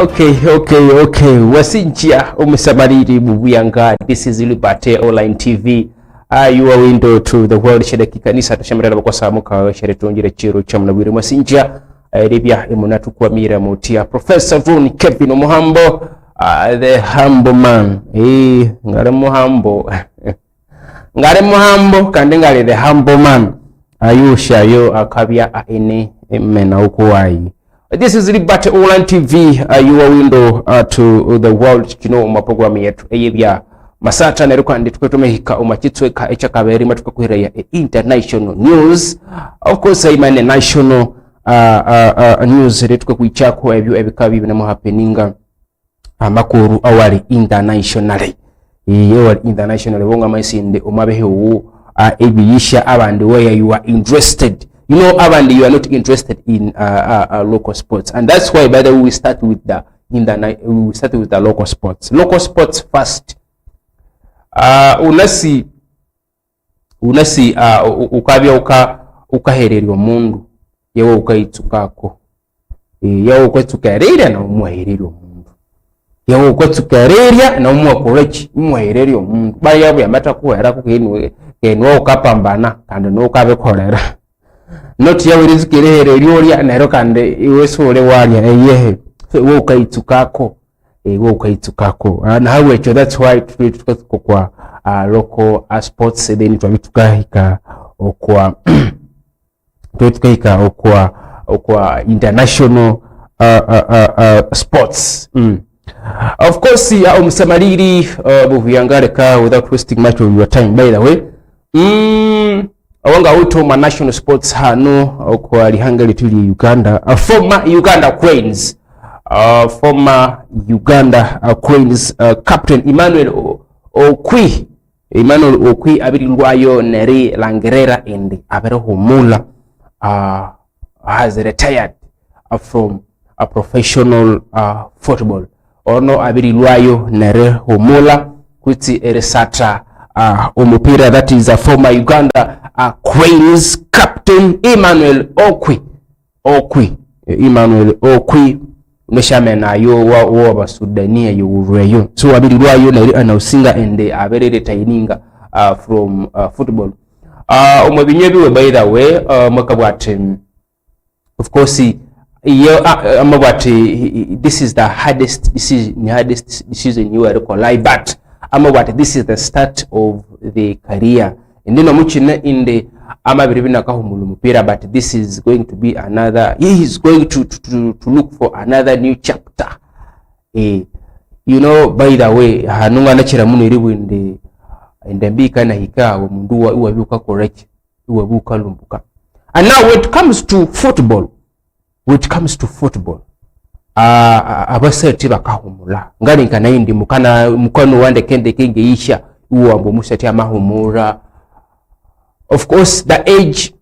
Speaker 2: Okay. Wasinjia umusamariri mubuyanga. This is Liberty Online TV. your window to the world shedakika nisa tashamirana bakosa muka sheretongire chiro cha mnabwire mwasinja rebya emunatu kwa mira motia Professor Ron Kevin Muhambo the humble man ngare muhambo kandi ngare the humble man ayusha yo akabya ene mena ukuwai. This is Liberty Online TV, your window to the world. Maprogramu yetu eyebya masata neruka ndi tukotomehika umachitweka echakaberi matukakwira ya international news. Of course imane national news retuka kuichako ebyo ebikabi bina happeninga amakuru awali internationally. Yewali internationally wonga maisinde umabehe uwu ebiyisha abandi where you are interested. You know, Abandi, you are not interested in local sports, and that's why, by the way, we start with the local sports. Local sports first. Unasi ukabya ukahererwa mundu yewe ukaitsukako yewe ukatsukerera na umuhererwa mundu yewe ukatsukerera na umuakorechi umuhererwa mundu bali yabo yamata kuhera kenwa ukapambana kandi no ukabekorera not yawe rizikirere ryolya nero kandi iwe sole walya eyehe wo ukaitsukako and how echo. That's why tuko kwa local sports then twabituka okwa okwa international sports. Of course umusamariri buvuyangareka without wasting much of your time. By the way, awanga uto ma national sports hano kwa lihangali tuli Uganda, former Uganda Cranes, Cranes captain Emmanuel Okwi abirilwayo neri Langerera and Aberohumula has retired from a professional football. Ono abirilwayo neri Humula kuti eresata umupira, that is a former Uganda Cranes captain Emmanuel Okwi meshamena yo wa basudania yo ureyo so abirilwayo na anausinga ende aberere taininga from football. Umubinyebiwe by the way makabwate of course amabwate this is the hardest decision you are live, but amabwate this is the start of the career indino muchine inde amabiribina kahumulu mupira, but this is going to be another, he is going to look for another new chapter. You know, by the way, hanunga nachira munu iribu inde mbika na hika wa mundu wa uwabuka correct uwabuka lumbuka. And now when it comes to football, abaseti bakahumula ngani kana indi mukano wande kende kenge isha uwambo musati amahumura. Of course, the age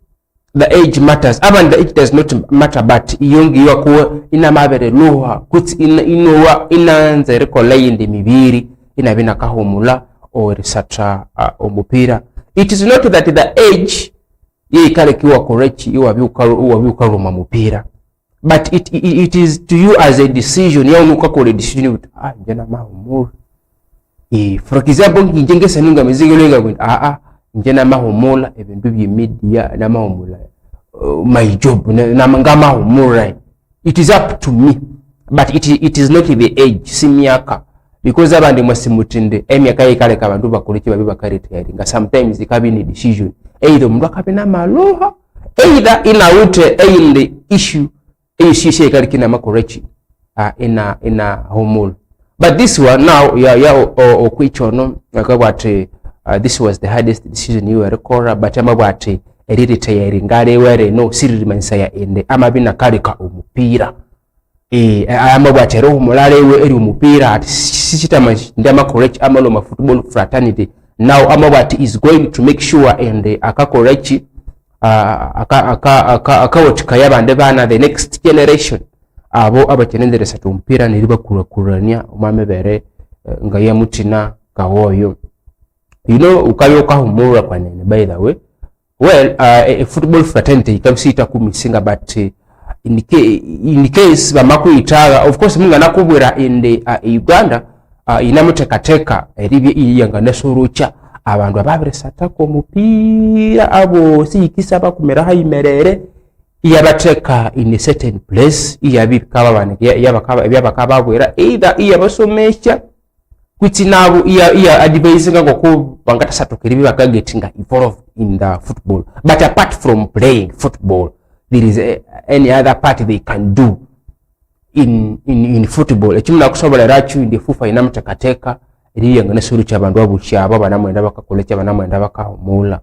Speaker 2: matters. Even the age does not matter, but yongi yako ina mabere loha kuti inowa inanze rekolai indi mibiri inabina kahumula or satra omupira. It is not that the age ye kale kiwa correct iwa biukaruma mupira, but it is to you as a decision. Ya unuka kore decision with njana mahumura. For example, njenge sanunga mizigelenga with njena mahumula ebintu bye media na mahumula my job na mahumura. It is up to me, but it is not the age simyaka, because abandi mwasimutinde emyaka yekale kabantu bakoleki babe bakarete yaringa. Sometimes ikabi ni decision either mndu akabina maloha either inaute the issue yekale kina makorechi ina humula. But this one now okwichono akabwate this was the hardest decision you were recorded, but amabwate eritayari ngale were no sirri mansaya ende amabina kalika umupira amabwate roho mulale we eri umupira ati sisitama ndama correct amalo football fraternity. Now amabwate is going to make sure ende akakorechi akawotika yabande bana the next generation abo abakenendere satu umupira niriba kurakurania umamebere ngaya mutina kawoyo. You know, ukayoka humura kwa nene, by the way. Well, a football fraternity ikamsita kumisinga, but in the case bamaku itaga, of course munga nakubwera in the Uganda inamutekateka eribye iyanga nasurucha abantu ababiresatako omupiira abo siyikisa bakumera hayimerere iyabateeka in a certain place iyabikaba bane ibyabakaba babwera either iyabasomesha kuti nabo iya advising ngoko bangatasatokera bibagagetinga involved in the football. But apart from playing football, there is any other part they can do in football. Ekimuna kusobola rachu in the fufa inamtakateka eri yangana suru chabandu abuchaba banamwenda bakakolecha banamwenda bakahumula.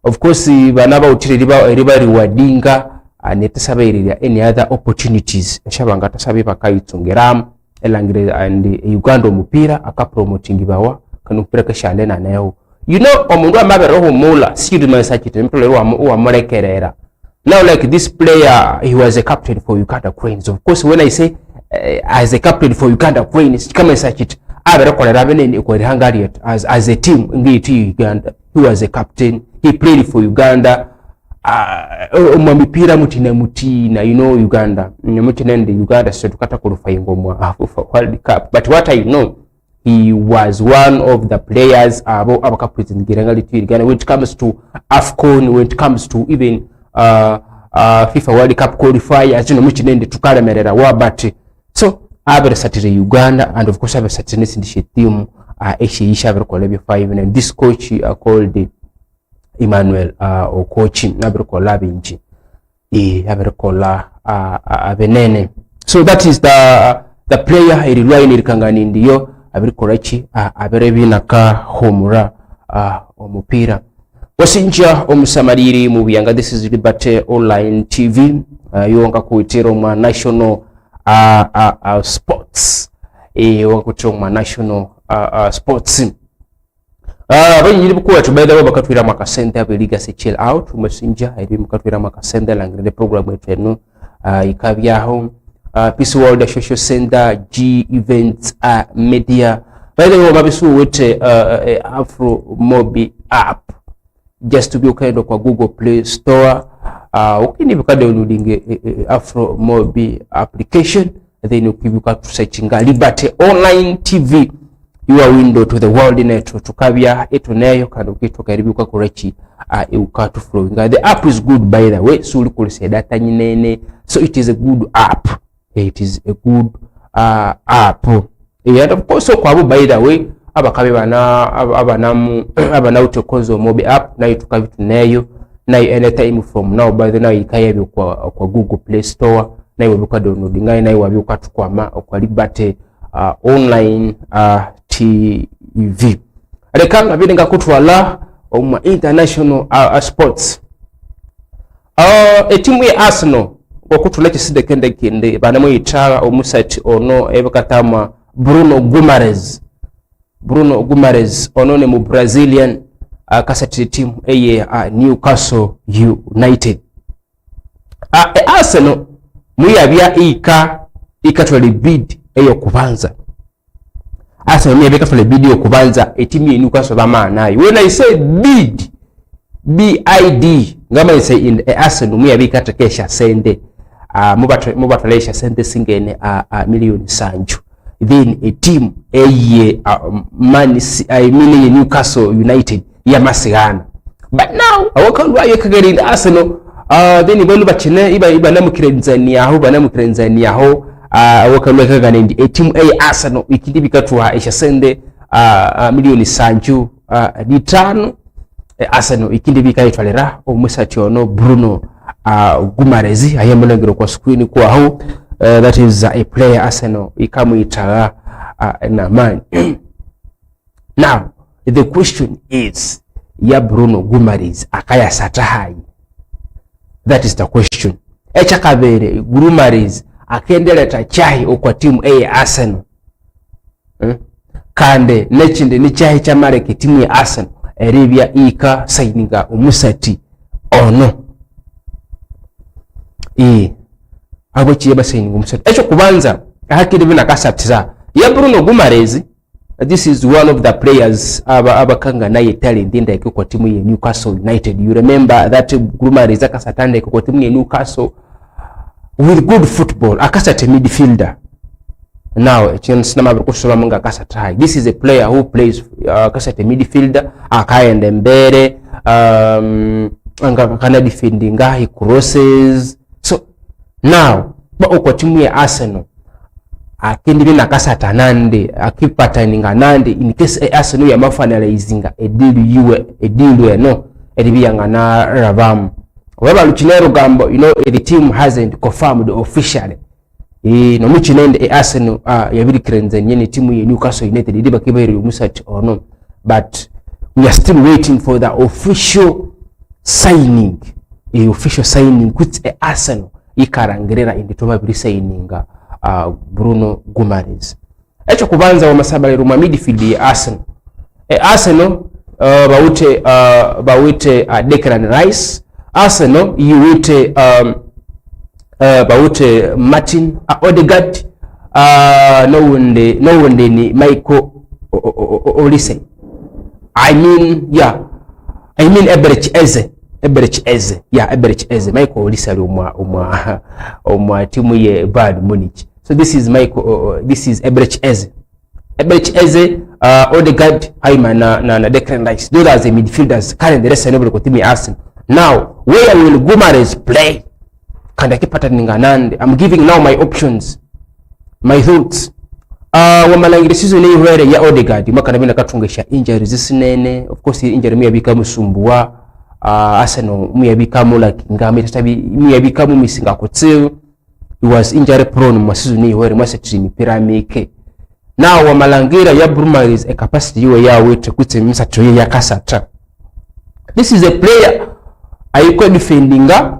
Speaker 2: Of course banaba utire riba rewardinga netasabirira any other opportunities eshabanga tasabe bakayitsongeramu elangire and Uganda omupira akapromoting bawa kanupira kashalena nayo. You know omundu amabe roho mula siri masakite mtole wa molekerera. Now like this player, he was a captain for Uganda Cranes. Of course when I say as a captain for Uganda Cranes kama sakite aberekolera benene ko Hungary as a team ngiti Uganda. He was a captain, he played for Uganda. Omwamipira mutina you know Uganda mutinende Uganda so tukata qualifying omwa World Cup. But what I know, he was one of the players abakapresident girangaliti Uganda when it comes to AFCON, when it comes to even FIFA World Cup qualifiers, you know mutinende tukalemerera wa. But so aberesatire Uganda, and of course aberesatire nesindishe team eshiisha aberekolebyo 5 and this coach called Emmanuel Okochi aberekola binji aberekola abenene. So that is the player eri irikangani ndiyo aberekola ki aberebinaka homura omupira wasinja omusamariri mu byanga. This is Liberty Online TV yonga kuitira mu national sports wakutira mu national sports. Abanyiri bukuwa tubaida bakatwira makasente abeliga se chill out umusinja iri mukatwira makasente langire program yetu eno ikabyaho Peace World Social Center G Events Media by the way mabisu wete Afro Mobi app just to be kind of kwa Google Play Store ukini downloading Afro Mobi application then ukibuka to searchinga Liberty Online TV, your window to the world net tukabya etuneyo kandi ukitoka eribuka kurechi ukatu flowing. The app is good by the way, so ulikulise data nyinene, so it is a good app. It is a good app. And of course so kwa by the way abakabe bana abana utokonzo Mobi app na tukabituneyo na anytime from now by the now ikayebyo kwa Google Play Store na iwebuka downloading na iwabuka tukwama kwa Liberty Online TV. Rekanga bidenga kutwala omwa international sports. Etimu ya Arsenal okutula kiside kende banamwe itara omusati ono ebakatama Bruno Guimaraes ono ne mu Brazilian kasati team eye Newcastle United. Arsenal muyabya ikatwala bid eyo kubanza. Arsenal muyabya katwala bid eyo kubanza etimu ya Newcastle bamanayo. When I say bid, BID ngama I say in Arsenal muyabya katekesha sende mubatwalesha sende singene milioni sanju. Then a team eye Newcastle United ya masigana. But now awakandu ayo kagari in Arsenal then ibanu bachine iba namukirenzania ho awakandu kagani ndi a team Arsenal ikindibika tuha esha sende milioni sanju ditano Arsenal ikindibika itwalera omusati ono Bruno Guimaraes ayamulengero kwa screen kwa ho. That is a player Arsenal ikamuita na man. Now the question is ya Bruno Guimaraes akaya satahai. That is the question. Echa kabere Guimaraes akendeleta chahi okwa timu Arsenal. Kande nechinde ni chahi cha mareke timu ya Arsenal eribya ika signinga umusati ono. Abochi yeba signing umusati. Echo kubanza hakiri bina kasatiza ya Bruno Guimaraes. This is one of the players abakanga naye talent ndinda kwa timu ya Newcastle United. You remember that Guimaraes akasatanda kwa timu ya Newcastle with good football, akasate midfielder. now sinama bikusoba munga kasata high. This is a player who plays kasata midfielder akaenda mbere anga kana defending he crosses. So now ba uko timu ya Arsenal akindi bina kasata nande akipataninga nande in case Arsenal ya mafinalizinga edilu no edibiyanga na rabam weba luchinero gambo the team hasn't confirmed officially no muchinende Arsenal yabiri krenze nyene timu ya Newcastle United idiba kibere umusati or no, but we are still waiting for the official signing kuti Arsenal ikarangerera inditoma biri signinga Bruno Guimaraes. Echo kubanza wa masabalero ma midfield ya Arsenal. Arsenal bawite Declan Rice. Arsenal yuwite bawite Martin Odegaard. No wonde ni Michael Olise. I mean Eberechi Eze. Eberechi Eze. Michael Olise umwa timu ye Bayern Munich. So this is Eberechi Eze. Odegaard, Ayman na Declan Rice. Those are the midfielders currently reasonable for team Arsenal. Now, where will Guimaraes play? Kanda kipata ninganande. I'm giving now my options, my thoughts. Wamalangire season hii where ya Odegaard makana bina katungesha injuries zisinene. Of course injury miya bikamu sumbua. Arsenal miya bikamu like ngame tatabi miya bikamu misinga kotseu. He was injury prone mu season hii where mwase mipira mike. Now wamalangira ya Guimaraes a capacity yuwe ya wete kuti msato ya kasata. This is a player ayuko defendinga.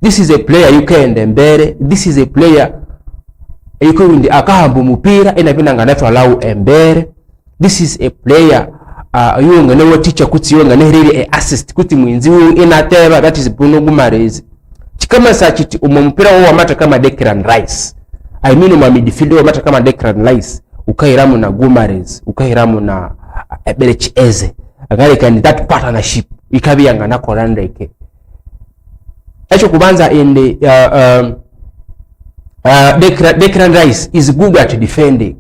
Speaker 2: This is a player you can embere. This is a player ayuko windi akahambu mupira ena binanga natu alau embere. This is a player yunga newo teacher kuti yunga neheriri assist kuti mwinzi ina teba. That is Bruno Guimaraes. Chikama sachiti umumupira wa mata kama Declan Rice. I mean uma midfield wa mata kama Declan Rice. Ukairamu na Guimaraes, ukairamu na Eberechi Eze. Agaleka that partnership ikabiyanga na kolanda ike. Echo kubanza in the Declan Rice is good at defending.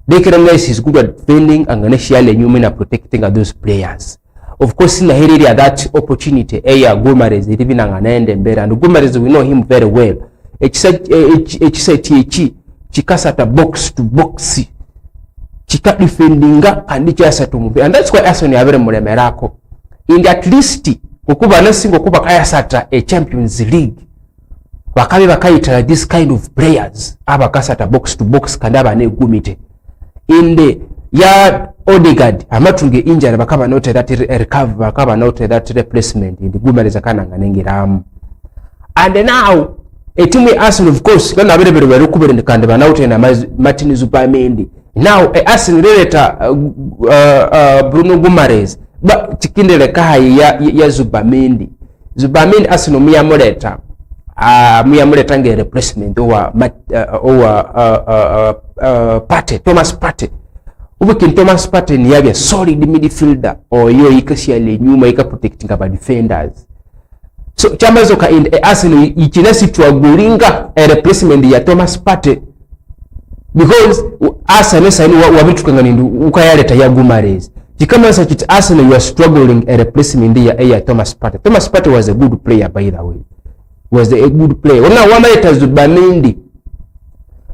Speaker 2: Declan Rice is good at defending and ganeshiyale nyuma na protecting those players. Of course in the area that opportunity Guimaraes iribinanga naende mbere, and Guimaraes we know him very well. Chikasata box to box chika defendinga and chikasata mumbi, and that's why Arsenal yabere mulemerako in at least ukuba nasingo kuba kayasata a Champions League bakabe bakayita this kind of players abakasata box to box kandaba ne gumite in the ya Odegaard amatunge injury bakaba note that recover bakaba note that replacement in the Guimaraes akananga nengiramu. And now a team Arsenal, of course, kana bere bere kubere ndikande banauta na Martin Zubamendi. Now Arsenal relata Bruno Guimaraes ba chikindele kahai ya Zubamendi. Zubamendi Arsenal miyamuleta nge replacement owa Thomas Partey. Ubukin Thomas Partey ni yabe solid midfielder or yo ikashiyale nyuma protecting aba defenders. So chamazo ka in Arsenal ikinesi tuaguringa a replacement ya Thomas Partey because Arsenal sani wabitukanga nindu ukayaleta ya Guimaraes. Chikama sachit Arsenal you are struggling a replacement ya Thomas Partey. Thomas Partey was a good player by the way. A good player. Wana wamaleta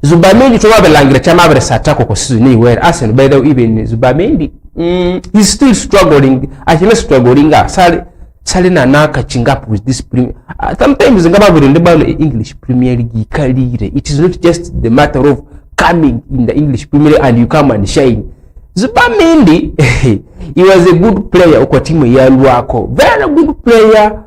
Speaker 2: Zubamendi tuwabelangira chamabere satako kwa season where Arsenal by the way even Zubamendi he's still struggling. Actually struggling Salina naka chingapu with this Premier. Sometimes ngaba burundeba English Premier League kalire. It is not just the matter of coming in the English Premier League and you come and shine. Zubamendi he was a good player kwa timu ya Luako. Very good player.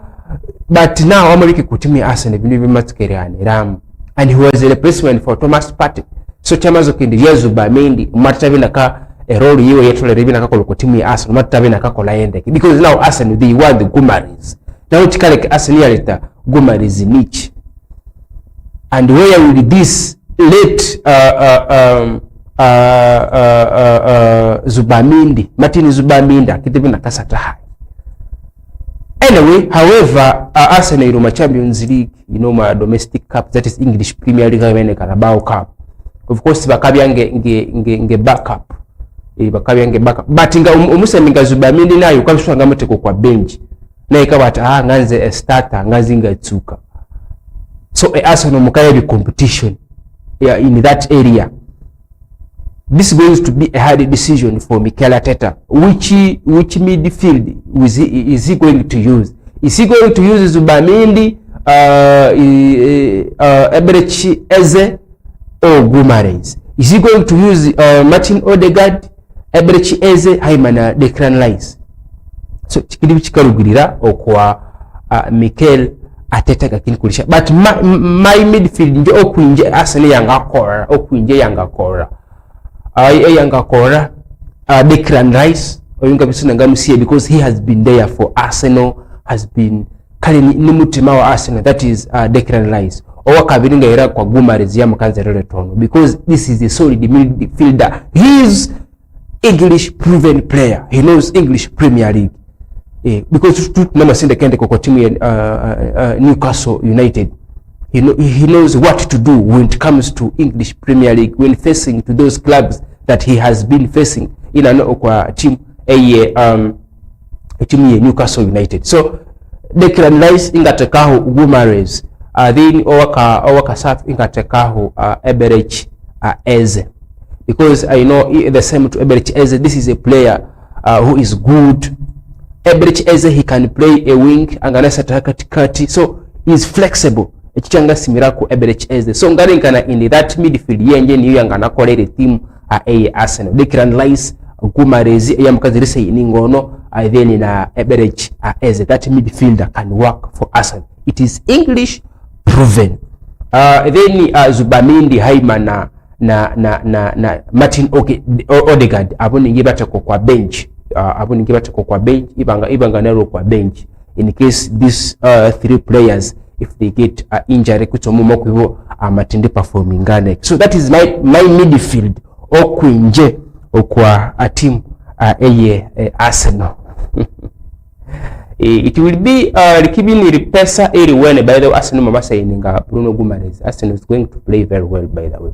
Speaker 2: But now America ku timu ya Arsenal believe matkerane ram, and he was a replacement for Thomas Partey. So chamazo kindi ya Zubamendi matabina ka role yiwe yetole ribina kako ku timu ya Arsenal matabina kako laende because now Arsenal they want the Guimaraes. Now chikale Arsenal aleta Guimaraes niche. And where will this late Zubamendi, Martin Zubamendi akitibina kasata hai. Anyway, however, Arsenal in my Champions League, my domestic cup, that is English Premier League and Carabao Cup. of course bakabya nge backup bakabya nge backup but nga omusemi nga Zubamindi nayo kwabishwanga muteko kwa bench naye kabata nganze a starter ngazinga tsuka. So Arsenal mukaye competition in that area. This is going to be a hard decision for Mikel Arteta. Which midfield is he going to use? Is he going to use Zubamindi, Eberechi Eze, or Gumares? Is he going to use Martin Odegaard, Eberechi Eze, Haimana Declan Rice? So chikiri chikarugirira okwa Mikel Arteta gakinkulisha. But my midfield nje okwinje Arsenal yangakora, okwinje yangakora. Yangakora Declan Rice oyunga bisuna ngamusiye because he has been there for Arsenal, has been kali ni mutima wa Arsenal, that is Declan Rice. Owa kabiri ngaira kwa Gumares ya mukanzerere tono because this is a solid midfielder. He is English proven player. He knows English Premier League. Because mama sinde kende kwa timu ya Newcastle United. He knows what to do when it comes to English Premier League, when facing to those clubs that he has been facing in an kwa team timu ya Newcastle United. So Declan Rice ingatekaho Gumares, then owaka saf ingatekaho Eberechi Eze, because I know the same to Eberechi Eze. This is a player who is good. Eberechi Eze, he can play a wing anganasa katikati, so he is flexible. Ekichanga simira ku Eberechi Eze. So ngarinkana in that midfield yenje niyo yangana kolere team Arsenal. Declan Rice, Gumares yamkazirise iningono, then na Eberechi Eze. That midfielder can work for Arsenal. It is English proven. Then Zubamindi, Haimana na Martin Odegaard aboningi batako kwa bench. Aboningi batako kwa bench, ibanga nero kwa bench. In case these three players, if they get injury kutomumo kwibo amatinde performing ngane. So that is my midfield okwinje okwa team Arsenal. It will be likibini ripesa eri wene. By the way, Arsenal mama sayinga Bruno Gumares. Arsenal is going to play very well, by the way.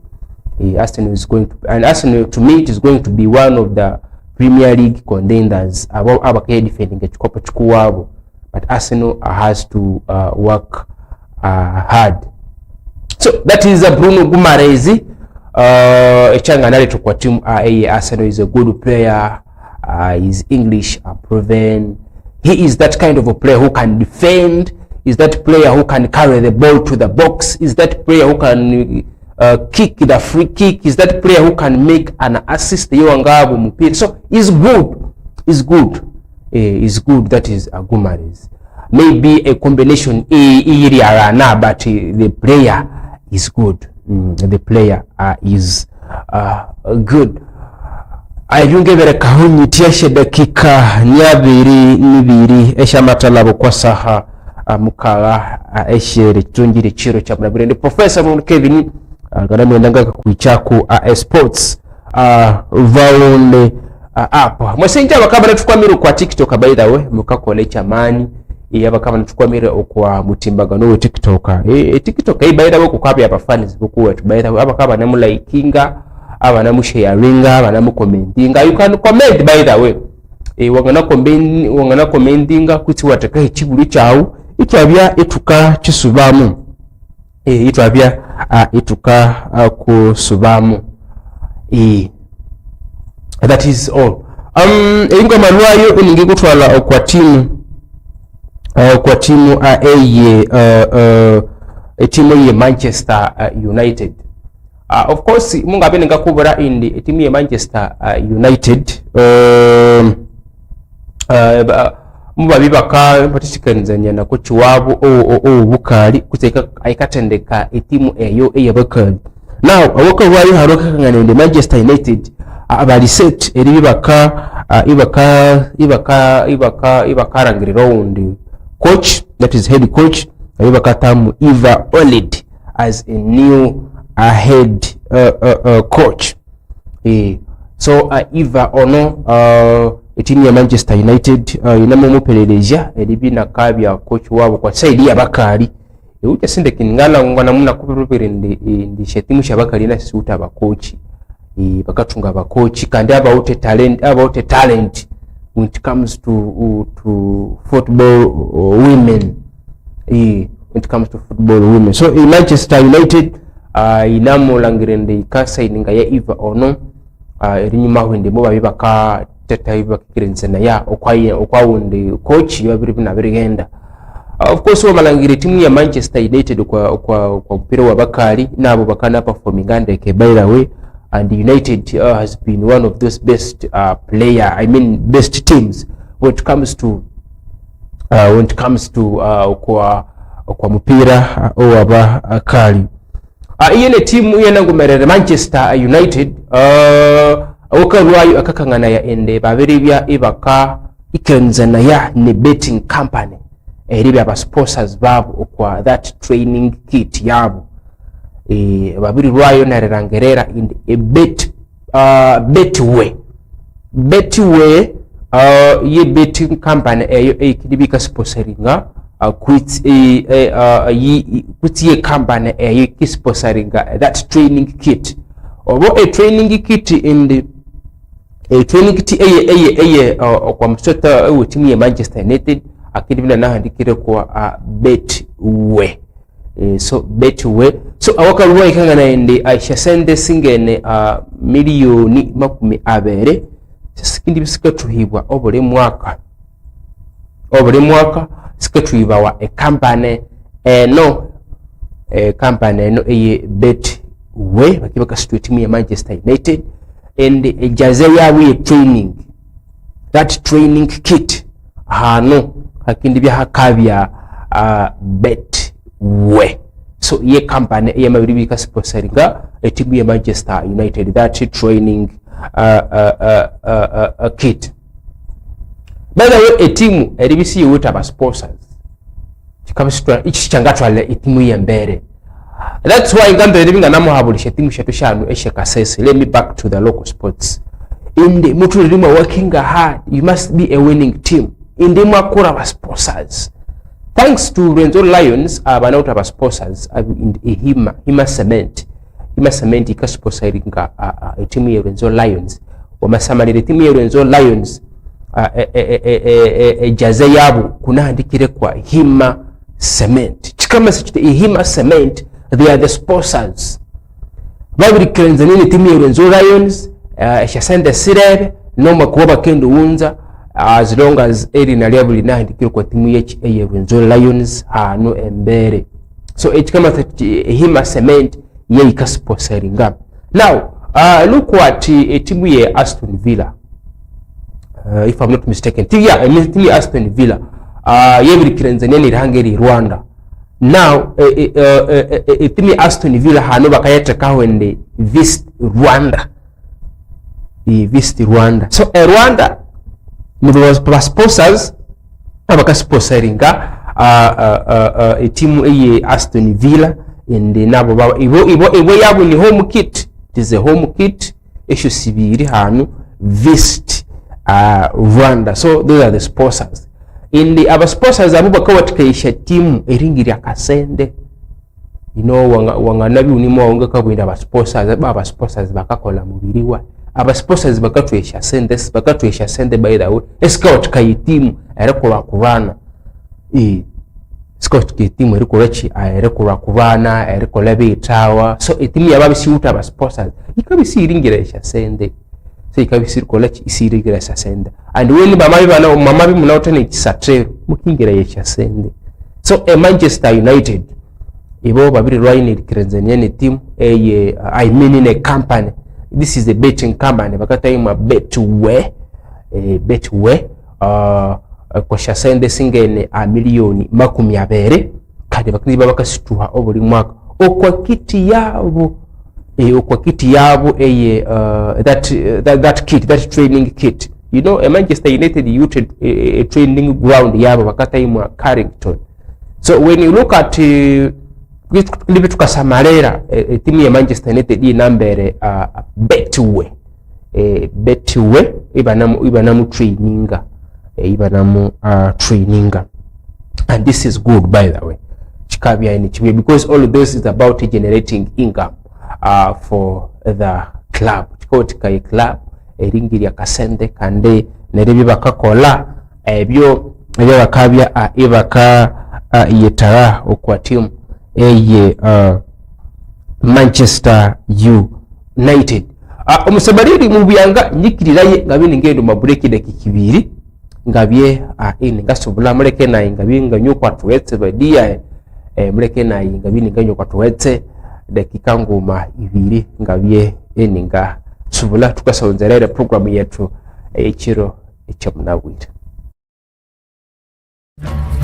Speaker 2: Arsenal is going to, and Arsenal to me it is going to be one of the Premier League contenders. Abakaye defending ekikopo chikuwabo. But Arsenal has to work hard. So that is Bruno Gumares. Echanga nale tukwa team Arsenal is a good player. Is English proven. He is that kind of a player who can defend. Is that player who can carry the ball to the box. Is that player who can kick the free kick. Is that player who can make an assist. So he's good. He's good. Is good. That is Gumares. Maybe a combination but the player is good. The player is good. Ayungevere kahunyi tieshe dakika nibiri esha matalabo kwa saha mukala eshere tunjiri chiro cha mnabirende Professor Ron Kevin gadami ndanga kuichaku sports vaone apa mwesenja bakaba natukwamira kwa TikTok by the way mukakole chamani bakaba natukwamira okwa mutimbagano we TikTok TikTok by the way kukabya apa fans bukuwa by the way abakaba namu likinga abana mu sharinga abana mu commentinga. You can comment by the way wangana commentinga kuti wataka ekibulu kyawu ikyabya etuka kisubamu itwabya ituka kusubamu that is all. Ingo malwayo uningi kutwala kwa timu timu ye Manchester United. Of course munga benga kubura indi timu ye Manchester United mubabi baka participants na coach wabo bukali kuteka aikatendeka timu eyo eyabakali. Now awoko wayo haroka ngane ndi Manchester United abali set eri ibaka rangiri round coach, that is head coach ibaka tamu Eva Olid as a new head coach. So Eva ono timu ya Manchester United inamu mupelelezya elibina kabya coach wabo kwa side ya bakali uja sinde kingala ngwana muna kubirubiri ndi shetimu shabakalina suta abakochi bakatunga abakochi kandi about talent when it comes to football women when it comes to football women. So in Manchester United inamulangirende ikasa ininga ya Eva ono erinyuma wende bo babaka teta iba kirenzena ya okwawundi coach yabiri binabirigenda. Of course wamalangire timu ya Manchester United kwa mpira wa bakali nabo bakana performing andeke by the way, and United has been one of those best best teams when it comes to kwa mpira wa bakali. Iyene timu yenangumerere Manchester United okarwayo akakangana ya ende babiri bya ibaka ikenzana ya ni betting company eribe aba sponsors babo kwa that training kit yabo babiri rwayo narerangerera in a betway ye betting company eyo ekidibika sponsoringa kutiye company eyo kisponsoringa that training kit obo a training kit in the training kit eye kwa msota timu ya Manchester United akidibina nahandikire kwa betway. So betway so awaka ruwa ikangana ende aishasende singene milioni 20 sikindi bisikatuhibwa obole mwaka sikatuhibwa wa company company no eye betway bakibaka timu ya Manchester United and ejaze yawe training that training kit hano hakindi bya hakabya betway. So ye company ye mabiri bika sponsoringa timu ya Manchester United that training kit. By the way, timu eribisi yuta ba sponsors kikabisitwa ichi changatwale timu ya mbere. That's why ngambe libinga namuhabulisha timu shetu shanu eshekasese. Let me back to the local sports. Indi mutu lima working hard, you must be a winning team. Indi mwakura ba sponsors. Thanks to Renzo Lions, banauta ba sponsors in Hima Cement ikasponsoringa timu ya Renzo Lions. Wamasamalire timu ya Renzo Lions jaze yabo kunahandikire kwa Hima Cement. Chikama sichite Hima Cement, they are the sponsors. Babiri kirenzanini timu ya Renzo Lions shasende sirebe noma kuwaba kendo unza as long as eri na level inahandikire kwa timu ya Renzo Lions hano embere. So chikama Hima Cement ye ikasponsoringa. Now look what timu ya Aston Villa, if I'm not mistaken, timu ya Aston Villa yebiri kirenzanini irangeri Rwanda. Now timu ya Aston Villa hano bakayeta kahwende Visit Rwanda. So Rwanda mudo sponsors abakasponsoringa timu ya Aston Villa ende nabo baba ibo yabo ni home kit. It is a home kit issue sibiri hano Visit Rwanda. So those are the sponsors. In the other sponsors abubaka watikaisha timu eringira kasende, you know, wanganabi unimo waunga kabwinda aba sponsors bakakola mubiriwa aba sponsors bakatwesha sende by the way scout kai timu erekola kubana scout kai timu erekola chi erekola kubana erekola bitawa. So timu yababisi uta aba sponsors ikabisi iringira sende. So ikabisi kola chi isirigira sende, and when mamabi munaotene kisatero mukingira yeshasende. So Manchester United ibo babiri rwaini kirenzaniane team in a company. This is a betting company bakata ima betway kwa shasende singene milioni 20 kadi bakiri bakasituha obuli mwaka okwa kiti yabo that kit, that training kit. You know, Manchester United used a training ground yabo bakata imwa Carrington. So when you look at libitu kasamarera timu ya Manchester United inambere betway ibanamu traininga, and this is good by the way. chikabya ni chibuye, because all of this is about generating income for the club. Chikotika e club eringi lya kasente kande nerebe bakakola ebyo bakabya ebaka yetara okwa team eye Manchester United. Omusabaliri mu byanga nyikiriraye ngabini ngendo mabureki dakika 2 ngabye ine ngasobula muleke naye ngabye nganyo kwatwetse badia muleke naye ngabini nganyo kwatwetse dakika ngoma 2 ngabye eninga subula tukasonzerera program yetu ekiro ekyamnawira.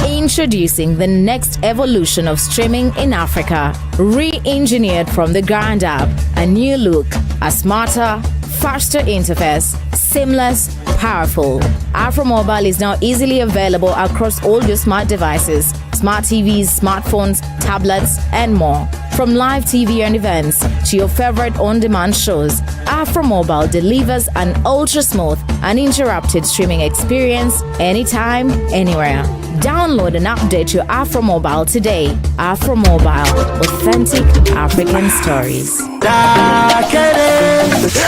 Speaker 6: Introducing the next evolution of streaming in Africa, re-engineered from the ground up. A new look, a smarter, faster interface, seamless, powerful. AfroMobile is now easily available across all your smart devices, smart TVs, smartphones, tablets, and more. From live TV and events to your favorite on-demand shows, AfroMobile delivers an ultra-smooth, uninterrupted streaming experience anytime, anywhere. Download and update your AfroMobile today. AfroMobile, authentic African stories.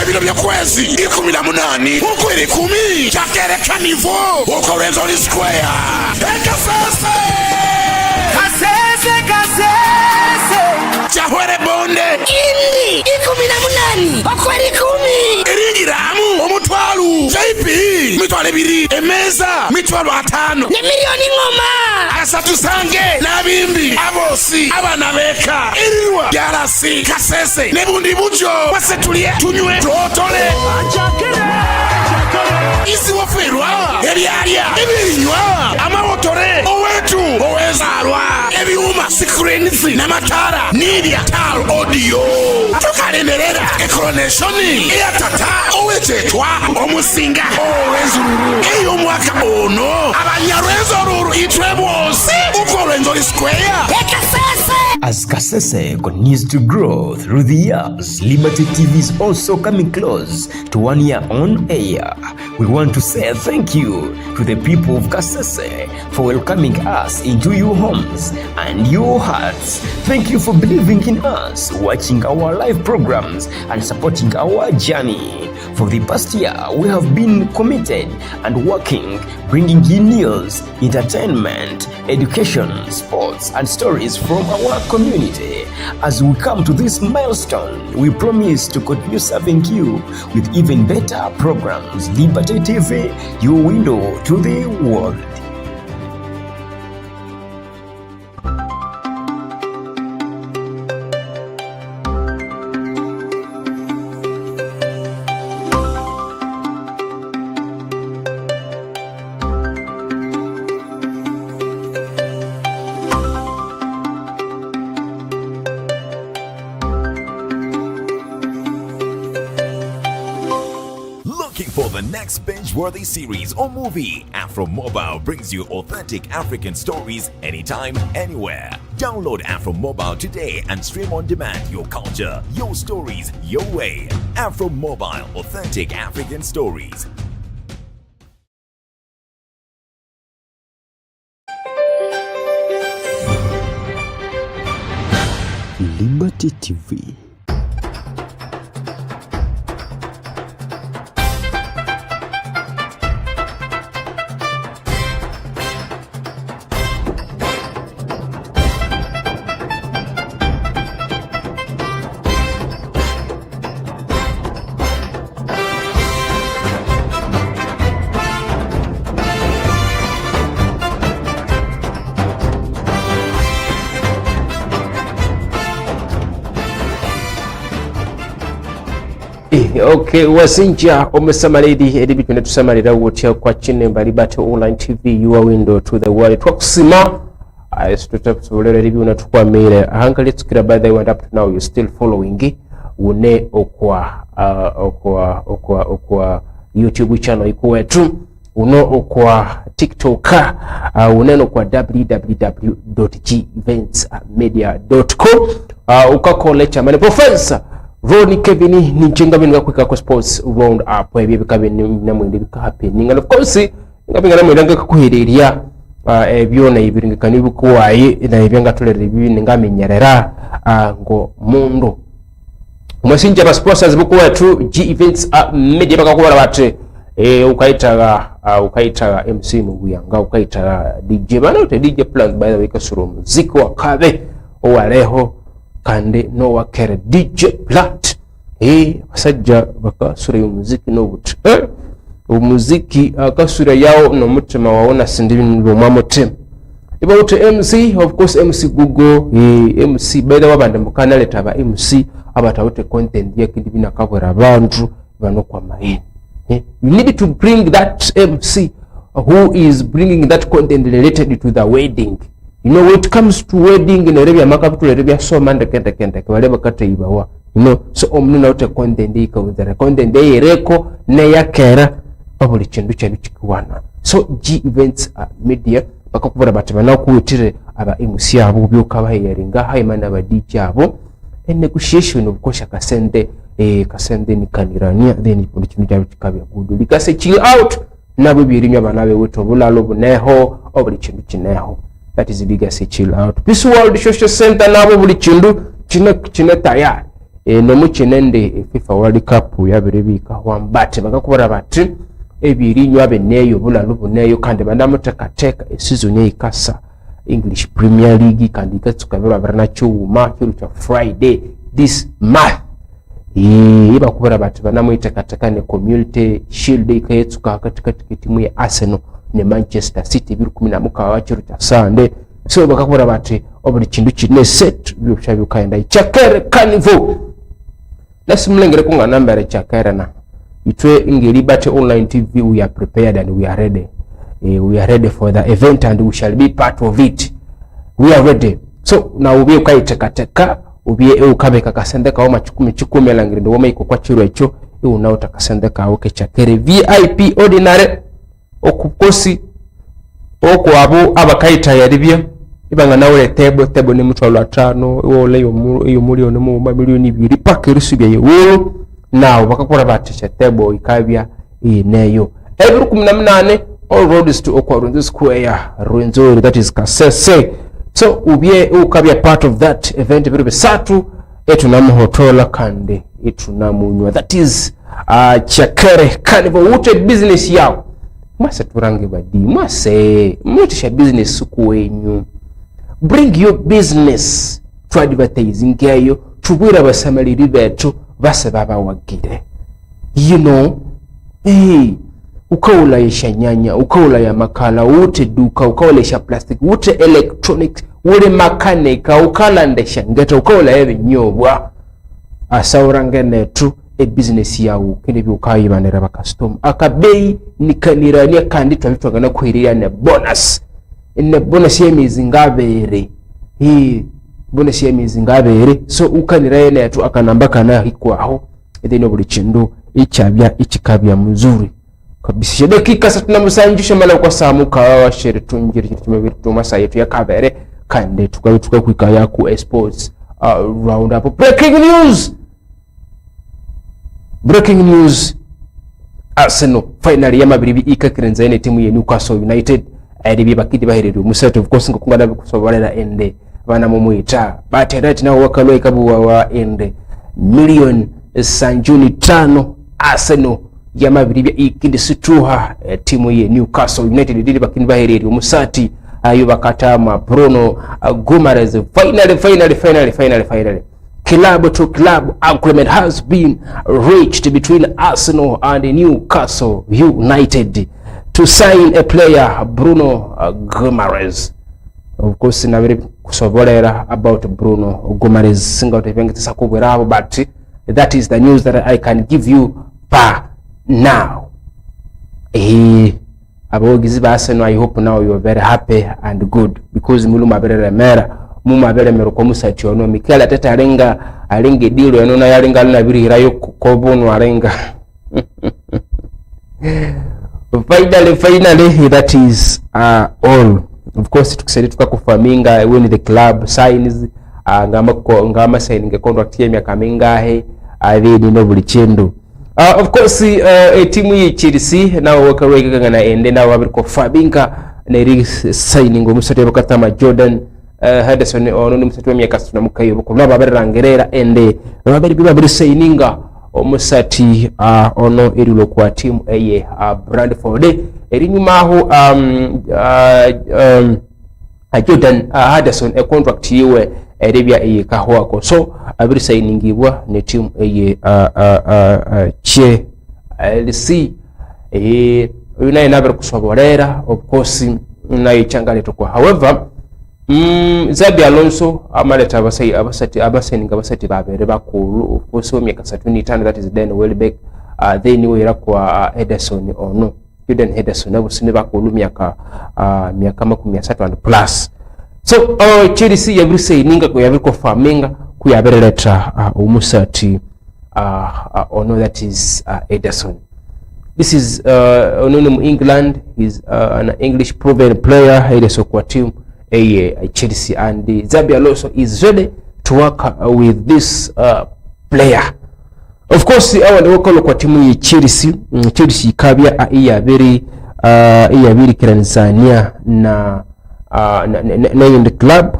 Speaker 5: Ebiro bya kwezi 18 ukwere 10 chakere kanivo ukorenzo ni square ekasese chahwere bonde indi 18 ukwere 10 iringiramu omutwalu JP mitwale 2 emeza mitwalo 5 ne milioni ngoma asatu sange nabimbi abosi abana beka iriwa yarasi kasese nebundi bujo basetulie tunywe totole isi waferwa ebyalya ebinywa amawotore owetu owezalwa ebiuma screens namatara nibya tal audio tukalenderera coronation ya tata owetetwa omusinga owezururu eyo mwaka ono abanyarwezoruru itwebose ukorenzo square ekasese.
Speaker 4: As Kasese continues to grow through the years, Liberty TV is also coming close to 1 year on air. We want to say thank you to the people of Kasese for welcoming us into your homes and your hearts. Thank you for believing in us, watching our live programs and supporting our journey. For the past year, we have been committed and working, bringing you news, entertainment, education, sports, and stories from our community. As we come to this milestone, we promise to continue serving you with even better programs. Liberty TV, your window to the world.
Speaker 7: Looking for the next binge-worthy series or movie? AfroMobile brings you authentic African stories anytime, anywhere. Download AfroMobile today and stream on demand your culture, your stories, your way. AfroMobile, authentic African stories.
Speaker 1: Liberty TV.
Speaker 2: Okay, wasinja omusamalidi edibitu netusamalira wotya kwa chinemba Liberty Online TV, your window to the world. Twakusima ayesitutakusolera edibi unatukwamire ahanga. Let's get by the way, and up to now you still following une okwa YouTube channel ikuwetu uno okwa TikTok uneno kwa www.geventsmedia.com ukakola chamane professor Roni Kevin ni njenga binga kwa sports Roundup ebyo bikabe namwe ndibika happening, and of course ngabinga namwe ndanga kuhererya ebyona ibiringikani bikuwaye na ebyenga tulere bibi ngamenyerera ngo mundu mwasinja ba sponsors bukuwa tu G Events media bakakubara bate ukaitaga MC Muguyanga ukaitaga DJ bana ute DJ Plug by the way kasuro muziki wa kabe owaleho kandi no wakere DJ Plat basajja bakasura umuziki no but umuziki akasura yao no mutima waona sindibintu bw'amutima iba ute MC of course MC Google MC by the way abandi mukana leta ba MC abatawute content yakindi binakabura abantu bano kwa mahini. You need to bring that MC who is bringing that content related to the wedding. You know, when it comes to wedding in Arabia, makabutu Arabia so man kente whatever kata ibawa. You know, so omnuna ute content ika udara content reko ne yakera babuli chindu chikuwana. So G Events media bakakubura batibana kuwitire aba MC abo byuka yaringa haimana aba DJ abo. And negotiation of course kasende ni kanirania then ipo kintu cyawe kikabya good likase chill out nabo birimya banabe weto bulalo buneho obuli kintu kineho. That is the biggest chill out. Peace World Social Center nabo buli kintu kine tayari no mukinende FIFA World Cup yabirebika wambate bakakubara bati ebirinywa beneyo bulalo buneyo kandi bandamutekateka season yikasa English Premier League kandi katsukabira barana cyuma cyo Friday this month iba kubara bati banamuitekatekane community shield ikayetsuka katikati timu ya Arsenal ne Manchester City 10 mukawa wachiro cha Sunday so bakakubara bati obuli kindu kine set byoshabyo kaenda Chakere Carnival lasimulengere kunga nambere Chakere na itwe ingeri bati online TV we are prepared and we are ready. We are ready for the event and we shall be part of it. We are ready. So na ubiye ukaitekateka ubiye ukabeka kasendeka wa machukumi langire ndo wama iko kwa chiro echo unaota kasendeka oke Chakere VIP ordinary okukosi oko abo abakaita yaribya ibanga nawe table ni mutwa lwa 5 wole yo milioni mu milioni 2 pake rusubye yewo now bakakora batisha table ikabya neyo every 18 all roads to Okwarunzu Square Rwenzori that is Kasese. So ubiye ukabya part of that event biru besatu etunamuhotola kandi etunamunywa that is Chakere Carnival ute business yao mwase turange badi mwase mutisha business kuwenyu bring your business to advertising yayo tubwira basamaliri betu base baba wagire you know ukaula ya nyanya ukaula ya makala wote duka ukaula ya plastic wote electronics wote makanika ukalandesha ngeta ukaula ya binyobwa asawurangene tu business yawo kindi byukayibanira ba customer akabei nikanirania kandi twabitwagana kwirira ne bonus yemizi ngabere bonus yemizi ngabere so ukanira yene tu akanamba kana hikwaho edeno buli kindu ikikabya muzuri kabisa dakika 37 mala kwa samuka washere tunjiri kimebiri tumasa yetu ya kabere kandi tukaituka kwikaya ku sports roundup breaking news Arsenal finally yamabiri ikakirenza ene timu ya Newcastle United adibi bakidi baherero musato of course ngokungana bikusobalera ende bana mumuita but right now wakalo ikabuwa wa ende million sanjuni 5 Arsenal yamabiri ikindi situha timu ya Newcastle United dili bakindi baherero musati ayo bakatama Bruno Guimaraes finally club to club agreement has been reached between Arsenal and Newcastle United to sign a player Bruno Guimaraes. Of course na very kusobolera about Bruno Guimaraes singa utevengitisa kubwera but that is the news that I can give you now. Abogizi ba Arsenal, I hope now you are very happy and good because muluma berere mera mumabere meroko musati ono Mikel Arteta alinge deal yanona yalinga lina birirayo kobonu alenga finally that is all. Of course tukisedi tukakufaminga when the club signs ngama signing contract ya miaka mingahe avidi no buli chendo. Of course timu ya Chelsea nao wakarweka ngana ende nao wabiriko fabinga neri signing omusatu bakatama Jordan Henderson ono ni musatu emyaka 34 bukulaba barangerera ende babiri signinga omusati ono erilo kwa timu eye Brentford erinyuma aho Jordan Henderson contract yiwe eribya eye kahwako so abiri signingibwa ne timu eye LC unaye nabere kusoborera of course nayo changaletwa kwa however Zabi Alonso amaleta abasati babere bakulu of course omyaka 35 that is then Welbeck then wera kwa Ederson ono Jordan Henderson abo sine bakulu myaka 30 plus so Chelsea yabiri sayinga ko yabiri ko farminga ku yabere leta umusati ono that is Ederson. This is Onunum England. He's an English proven player. He is kwa team Chelsea, and Zabi Alonso is ready to work with this player. Of course, our local kwa team Chelsea. Chelsea kabia iya very Tanzania na in the club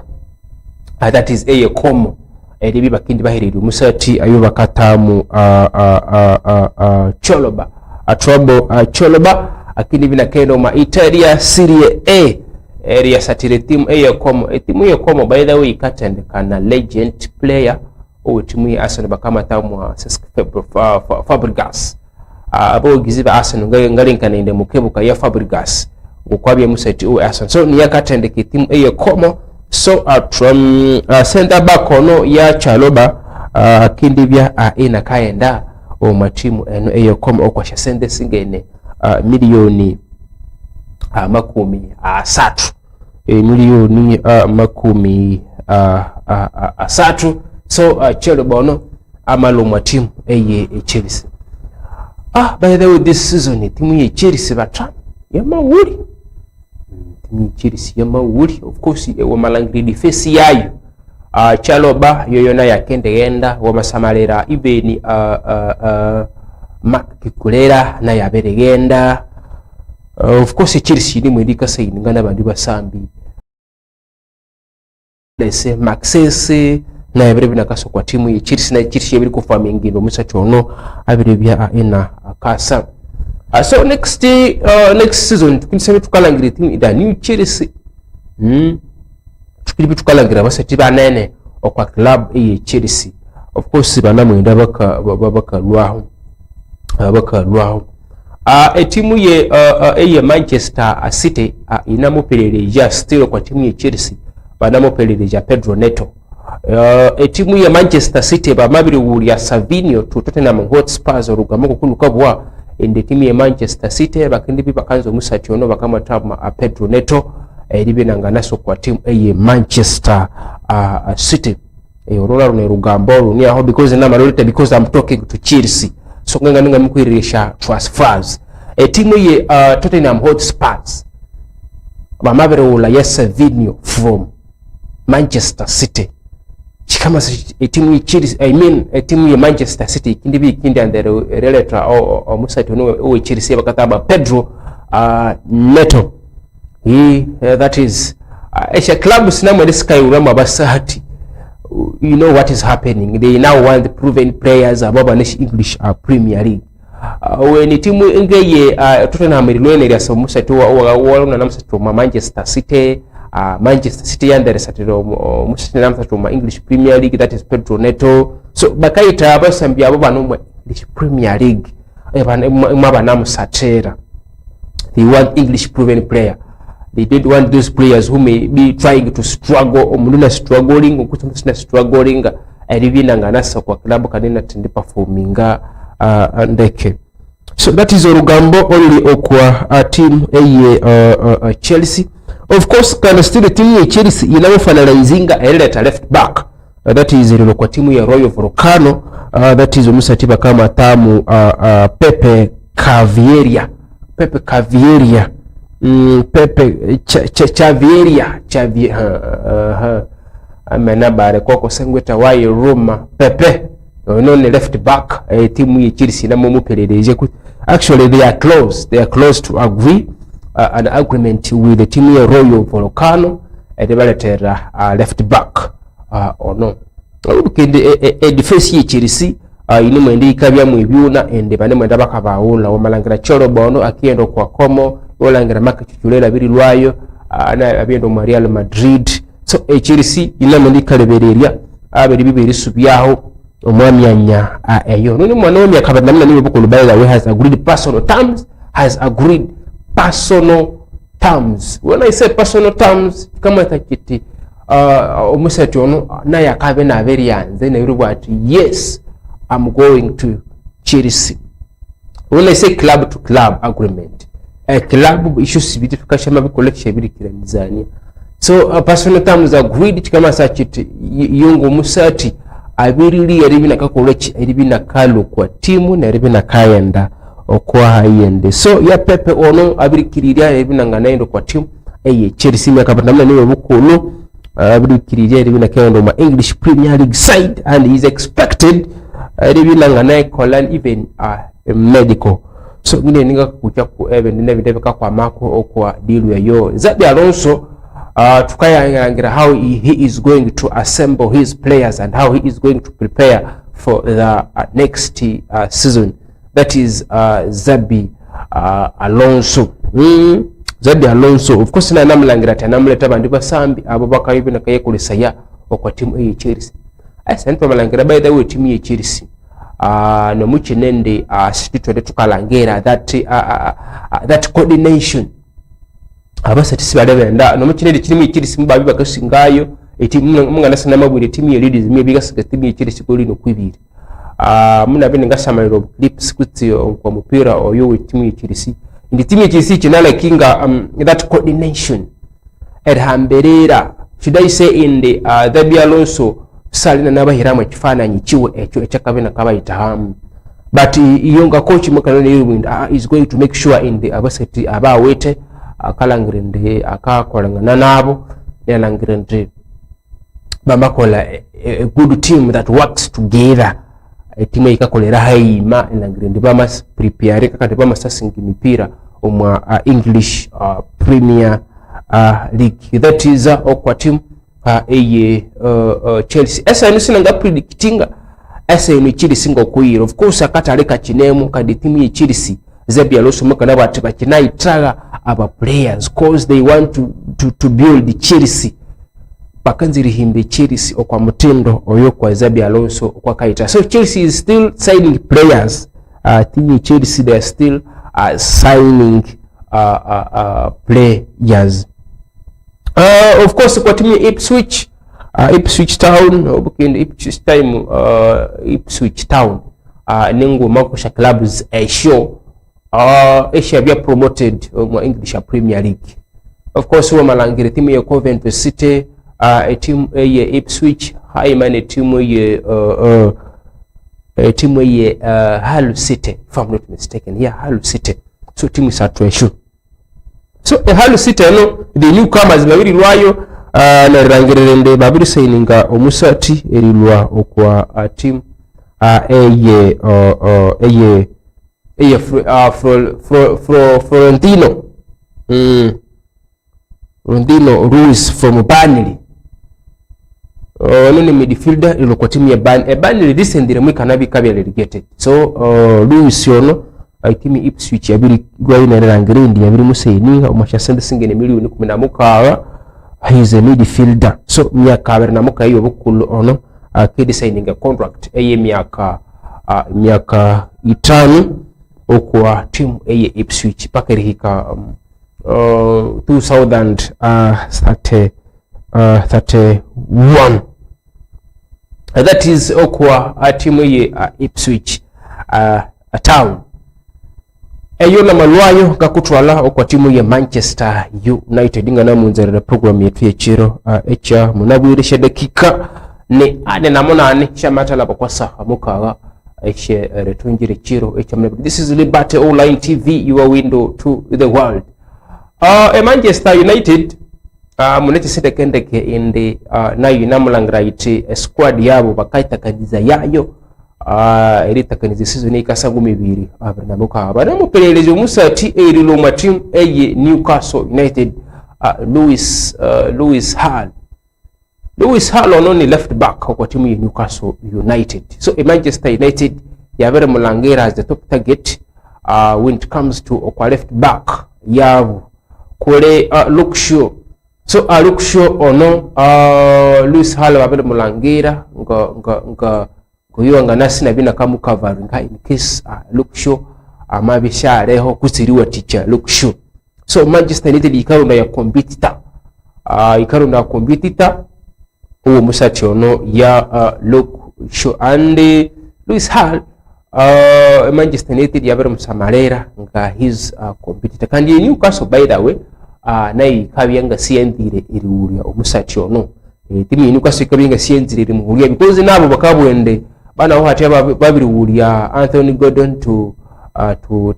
Speaker 2: that is Como. Edibi bakindi bahirira umusati ayuba katamu Choloba. Choloba akini bina kendo ma Italia Serie A area satire team Como timu ya Como by the way captain kana legend player o timu ya Arsenal bakama tamu Fabregas abo giziba Arsenal ngalinka nende mukebuka ya Fabregas ukwabya musati o Arsenal so ni ya captain ke timu Como so from center back ono ya Chaloba akindi bya ina kaenda o matimu eno Como okwasha sende singene milioni makumi asatu milioni makumi asatu so Chaloba ono amalo matimu Chelsea by the way this season timu ye Chelsea batano yamawuli Chelsea yamawuli of course wamalangiri defense yayo Chaloba yoyona yakende genda wamasamalera ibeni makikulera na yaberegenda of course Chelsea ni mwendika sayinga n'abandi basambi lese maxese na yabere binakaso kwa timu ye Chelsea na Chelsea yabiri ku farming ndo musacho no abire bya ina akasa so next season tukinsebe tukalangira timu ida new Chelsea tukiribi tukalangira basati banene okwa club eye Chelsea of course banamwenda bakalwaho timu ye eye Manchester City inamupelereja still kwa timu ye Chelsea banamupelereja Pedro Neto timu ye Manchester City bamabiri wuri Savinho to Tottenham Hotspur orugamo kunukabwa ende timu ye Manchester City bakindi bibakanzo musati ono bakama tama Pedro Neto libinanga naso kwa timu eye Manchester City orola rune rugambo runi aho because na marolita because I'm talking to Chelsea so nganga mukwirisha transfers timu ye Tottenham Hotspur bamabere wula ya Savinho from Manchester City chikama timu ye Chelsea timu ye Manchester City kindi andere relata o musati ono o Chelsea bakataba Pedro Neto that is a club sinamwe deskai urama basati you know what is happening. They now want the proven players above an English Premier League. When timu ngeye Tottenham ilwene ya samusa to wala namsa to Manchester City under satiro musiti namsa to English Premier League that is Pedro Neto. So bakaita abasambi ababa no English Premier League maba namusatera. They want English proven player. They did want those players who may be trying to struggle omuluna struggling okutumsina struggling eribinanga nasa kwa club kanena tindi performinga ndeke so that is orugambo only okwa team eye Chelsea of course kana still team ye Chelsea inayofanalizinga eleta left back that is ile kwa timu ya Rayo Vallecano that is omusatiba kama tamu Pepe Cavieria Chavieria amena bare koko sengweta wayi Roma Pepe none left back timu ye Chelsea na mumupelereje actually they are close to agree an agreement with the team ya Royal Volcano edebaletera left back ono obukende defense ye Chelsea ini mwende ikabya mu ebyuna ende bane mwenda bakabaula omalangira choro bono akiendo kwa komo olangira makachuchulela biri lwayo na abiendo mu Real Madrid. So Chelsea ina mwende kalebereria abiri bibiri subyaho omwami anya eyo none mwana omya kabadamna niwe bukulu by the way has agreed personal terms. When I say personal terms, kama takiti omusati ono na yakabe na very yanze na yurubu ati yes, I'm going to Chelsea. When I say club to club agreement, a club issue sibiti tukashama bikolekisha biri kiranizania. So personal terms agreed kama sakiti yungu musati abirili yaribina kakolechi yaribina kalu kwa timu na yaribina kayenda okwa hayende. So ya Pepe ono abirikiriria yaribina nganaendo kwa timu Chelsea myakabandamna niwe bukulu abirikiriria yaribina kayendo ma English Premier League side and he is expected yaribina nganae kolan even medical. So ngine ninga kucha ku even nebidebe kwa mako okwa deal yayo Xabi Alonso tukayangira how he is going to assemble his players and how he is going to prepare for the next season. That is Xabi Alonso. Xabi Alonso of course na namlangira tanamleta bandi basambi abo bakayibi na kayekolesa ya okwa timu ya Chelsea. Asante balangira by the way timu ya Chelsea no muchinende situtwe tukalangera that coordination abasatisi balebenda no mukinede kirimu Chelsea mubabi bakasingayo eti mungana sana mabwire timu ya leaders mye bigasiga timu ya Chelsea goli no kwibiri muna bene ngasamaliro clips kuti kwa mupira oyo we timu ya Chelsea ndi timu ya Chelsea kinala kinga that coordination at hamberera should I say in the Xabi Alonso salina nabahirama kifananyi kiwe ekyo ekyakabena kabayitahamu but iyonga coach mukanone yubinda is going to make sure in the abasati abawete akalangirende akakolangana nabo yalangirende bamakola a good team that works together timu ikakolera hayima yalangirende bamas prepare kakati bamasasingi mipira omwa English Premier League. That is okwa team Chelsea esa nisinanga predictinga esa ni Chelsea ngokuyira of course akataleka kinemu kadi timu ya Chelsea Xabi Alonso mukana bati bakinaitaga aba players cause they want to build Chelsea bakanziri himbe Chelsea okwa mutindo oyo kwa Xabi Alonso okwa kaita. So Chelsea is still signing players timu Chelsea they are still signing players. Of course kwa timu Ipswich Town obukende Ipswich Town nengo makosha clubs show Asia bia promoted mu English Premier League. Of course wa malangire timu ya Coventry City timu ya Ipswich haimane timu ya Hull City if I'm not mistaken. Yeah, Hull City. So timu satweshu. So Hull City no the newcomers babiri lwayo na rangirende babiri signinga omusati erilwa okwa team Florentino Ruiz from Burnley. None midfielder ilo kwa timu ya Burnley recently mwikanabi kabya relegated. So Ruiz yono timu Ipswich yabiri gwa ina rangirende yabiri musaininga omashasende singene milioni 10 he is a midfielder. So myaka abiri namuka iyo bukulu ono akedi signing a contract myaka 5 okwa timu Ipswich pakerihika 2031. That is okwa timu Ipswich Town. Eyo na malwayo gakutwala okwa timu ya Manchester United ngana munzerera program yetu yechiro echa munabwirisha dakika ne ane namonane shamatala bakwasa mukaga eche retungire chiro echa mne. This is Liberty Online TV, your window to the world. Manchester United munete sedekendeke indi na yunamulangira iti squad yabo bakaita kadiza yayo eritakaniza season ikasa 2026 banamuperereza omusati erilo mu team eye Newcastle United Lewis Hall ono ni left back kwa timu ya Newcastle United. So Manchester United yabere mulangera as the top target when it comes to kwa left back yabo kule Luke Shaw. So Luke Shaw ono Lewis Hall yabere mulangera nga kuyonga nasi na bina kamu covering in case Luke Shaw amabishareho kusiriwa teacher Luke Shaw. So Manchester United ikarunda ya competitor uwo musati ono ya Luke Shaw and Lewis Hall Manchester United yabere musamalera nga his competitor kandi Newcastle by the way nayi kabiyanga siyendire iriwurya omusati ono timu Newcastle kabiyanga siyendire irimuhurya because nabo bakabwende bana ho hati babiriwurya Anthony Gordon to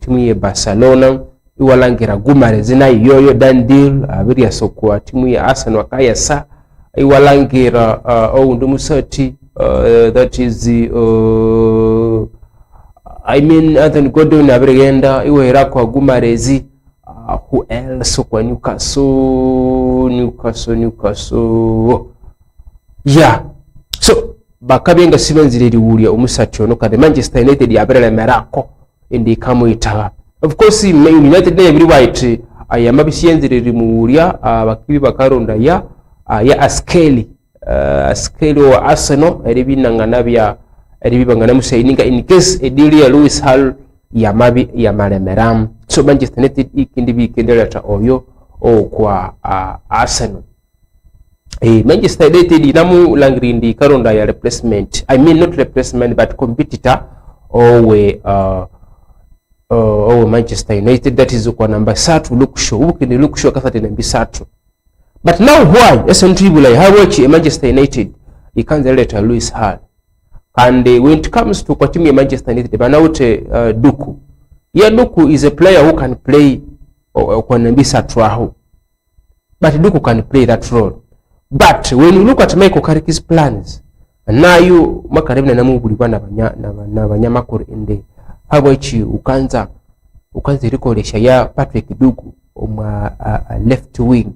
Speaker 2: timu ya Barcelona iwalangira gumare zina yoyo dan deal abiri yasokwa timu ya Arsenal akayasa iwalangira oundu musati that is I mean Anthony Gordon abirigenda iwera kwa gumarezi who else kwa Newcastle yeah. So bakabenga sibanzire riwurya omusati ono kandi Manchester United yabirele merako indi kamuita. Of course United na every white ayamabisiyenzire rimuwurya bakibi bakaronda ya askeli wa Arsenal eribinangana bya eribibangana musaininga in case edili ya Lewis Hall yamabi yamalemeram. So Manchester United ikindi bikendelata oyo kwa Arsenal. Manchester United inamu langrindi karonda ya replacement, I mean not replacement but competitor owe Manchester United, that is kwa namba 3 Luke Shaw. Ukini Luke Shaw kasati namba 3. But now why SNT bulai how watch Manchester United ikanza leta Lewis Hall and when it comes to kwa timu ya Manchester United banaute Duku. Yeah, Duku is a player who can play kwa namba 3 aho, but Duku can play that role. But when you look at Michael Carrick's plans nayo makaribina namubuli bana banyamakuru ende habwachi ukanza rikoresha ya Patrick Duku left wing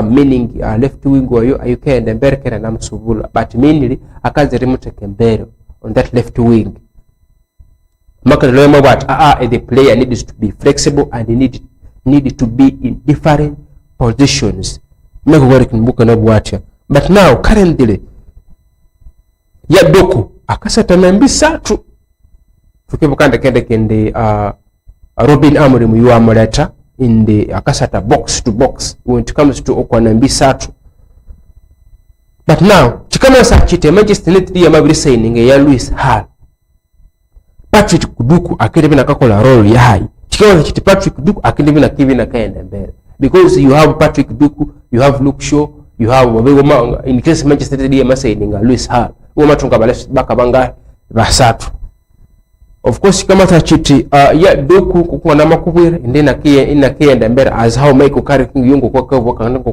Speaker 2: meaning left wing wayo ayukenda mbere kana namusubula but mainly akaze remuteke mbere on that left wing makarelo what the player needs to be flexible and need to be in different positions meko wari kumbuka na bwacha. But now currently ya Duku akasata namba 3 tukibukanda kende Robin Amorim yuamuleta in the akasata box to box when it comes to okwa namba 3. But now chikama sakite Manchester United ya mabiri signing ya Lewis Hall, Patrick Duku akende na kakola role ya hai chikama sakite Patrick Duku akende na kivina kaenda mbele because you have Patrick Duku, you have Luke Shaw, you have in case Manchester United ya signing Lewis Hall umatunga baka banga basatu. Of course kama tachiti ya Duku kukuwa na makubwira ndena kienda mbere as how Michael Carrick yungu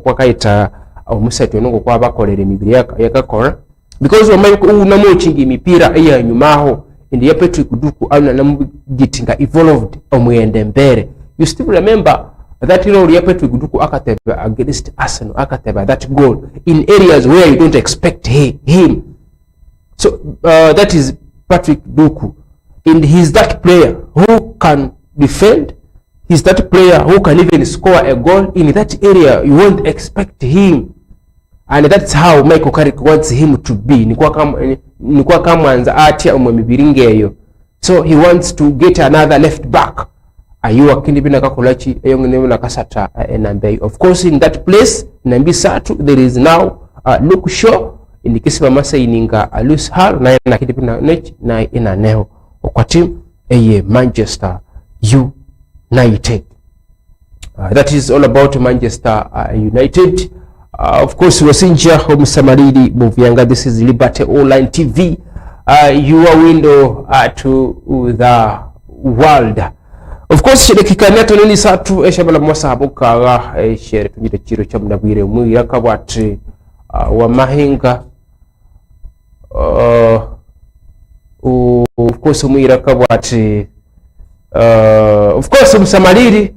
Speaker 2: kwa kaita omusati onungo kwa bakolere mibiri yakakora because Michael unamuchingi mipira iya nyumaho ndi ya Patrick Duku ana namugitinga evolved omuyende mbere. You still remember that role ya Patrick Duku akateba against Arsenal, akateba that goal in areas where you don't expect him. So that is Patrick Duku, and he's that player who can defend. He's that player who can even score a goal in that area you won't expect him, and that's how Michael Carrick wants him to be. Nikuwa kama anza atia umemibiringeyo. So he wants to get another left back. Ayuwa kindi bina kakulachi eyongenemu na kasata enambe. Of course in that place nambi 3 there is now Luke Shaw in case masa ininga Lewis Hall na kindi bina na ina neho kwa team eye Manchester United. That is all about Manchester United. Of course wasinja omusamaridi muvyanga. This is Liberty Online TV, your window to the world. Of course shidekikania tonini satu eshabala mwasa habuka shere tunjire chiro cha mnabwire mwira kabwati wa mahinga of course omwiraka bwati of course omusamaliri